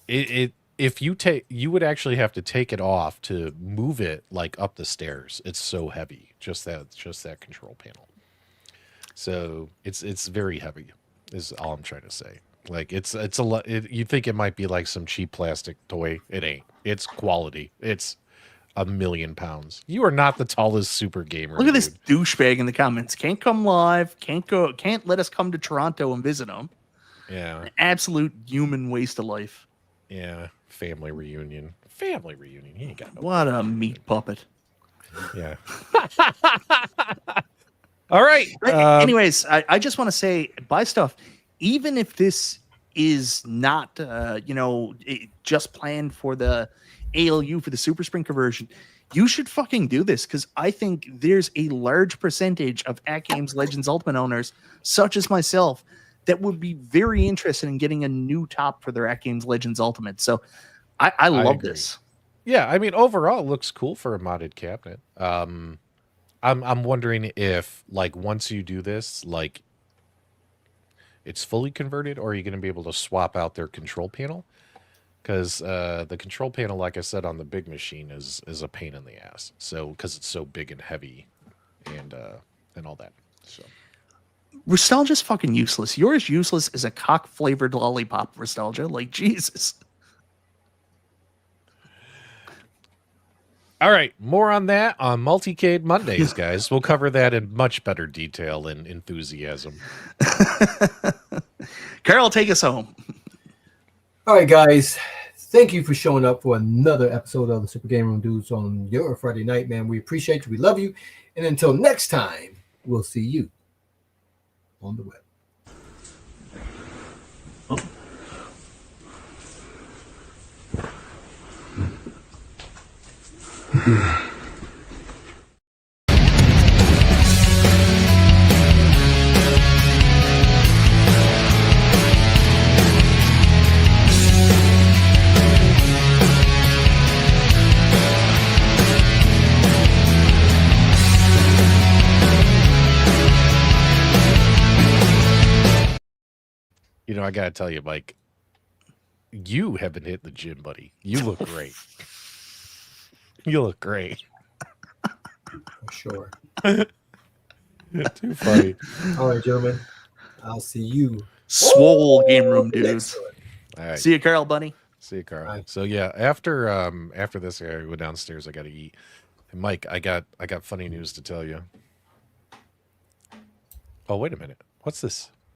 S3: If you would actually have to take it off to move it like up the stairs. It's so heavy. Just that control panel. So it's very heavy. Is all I'm trying to say. Like it's a lot. You think it might be like some cheap plastic toy? It ain't. It's quality. It's 1,000,000 pounds. You are not the tallest super gamer.
S2: Look at this douchebag in the comments. Can't come live. Can't let us come to Toronto and visit him.
S3: Yeah.
S2: An absolute human waste of life.
S3: Yeah. Family reunion. Family reunion. He ain't got no.
S2: What a meat puppet.
S3: Yeah. All right.
S2: Anyways, I just want to say, buy stuff. Even if this is not, just planned for the ALU for the Super Sprint conversion, you should fucking do this, because I think there's a large percentage of At Games Legends Ultimate owners, such as myself, that would be very interested in getting a new top for their At Games Legends Ultimate. So I love
S3: agree.
S2: this.
S3: Yeah, I mean, overall, it looks cool for a modded cabinet. I'm wondering if, like, once you do this, like, it's fully converted, or are you going to be able to swap out their control panel? Because the control panel, like I said, on the big machine is a pain in the ass. So because it's so big and heavy, and all that. So
S2: Nostalgia's fucking useless. You're as useless as a cock flavored lollipop, Nostalgia. Like Jesus.
S3: All right, more on that on Multicade Mondays, guys. We'll cover that in much better detail and enthusiasm.
S2: Carol, take us home.
S1: All right, guys. Thank you for showing up for another episode of the Super Game Room Dudes on your Friday night, man. We appreciate you. We love you. And until next time, we'll see you on the web.
S3: You know, I got to tell you, Mike, you have been hitting the gym, buddy. You look great. You look great.
S1: For sure.
S3: Too funny.
S1: All right, gentlemen. I'll see you.
S2: Swole Game Room Dudes.
S3: All right.
S2: See you, Carl, buddy.
S3: See you, Carl.
S1: Bye.
S3: So yeah, after this, I gotta go downstairs. I gotta eat. And Mike, I got funny news to tell you. Oh, wait a minute. What's this?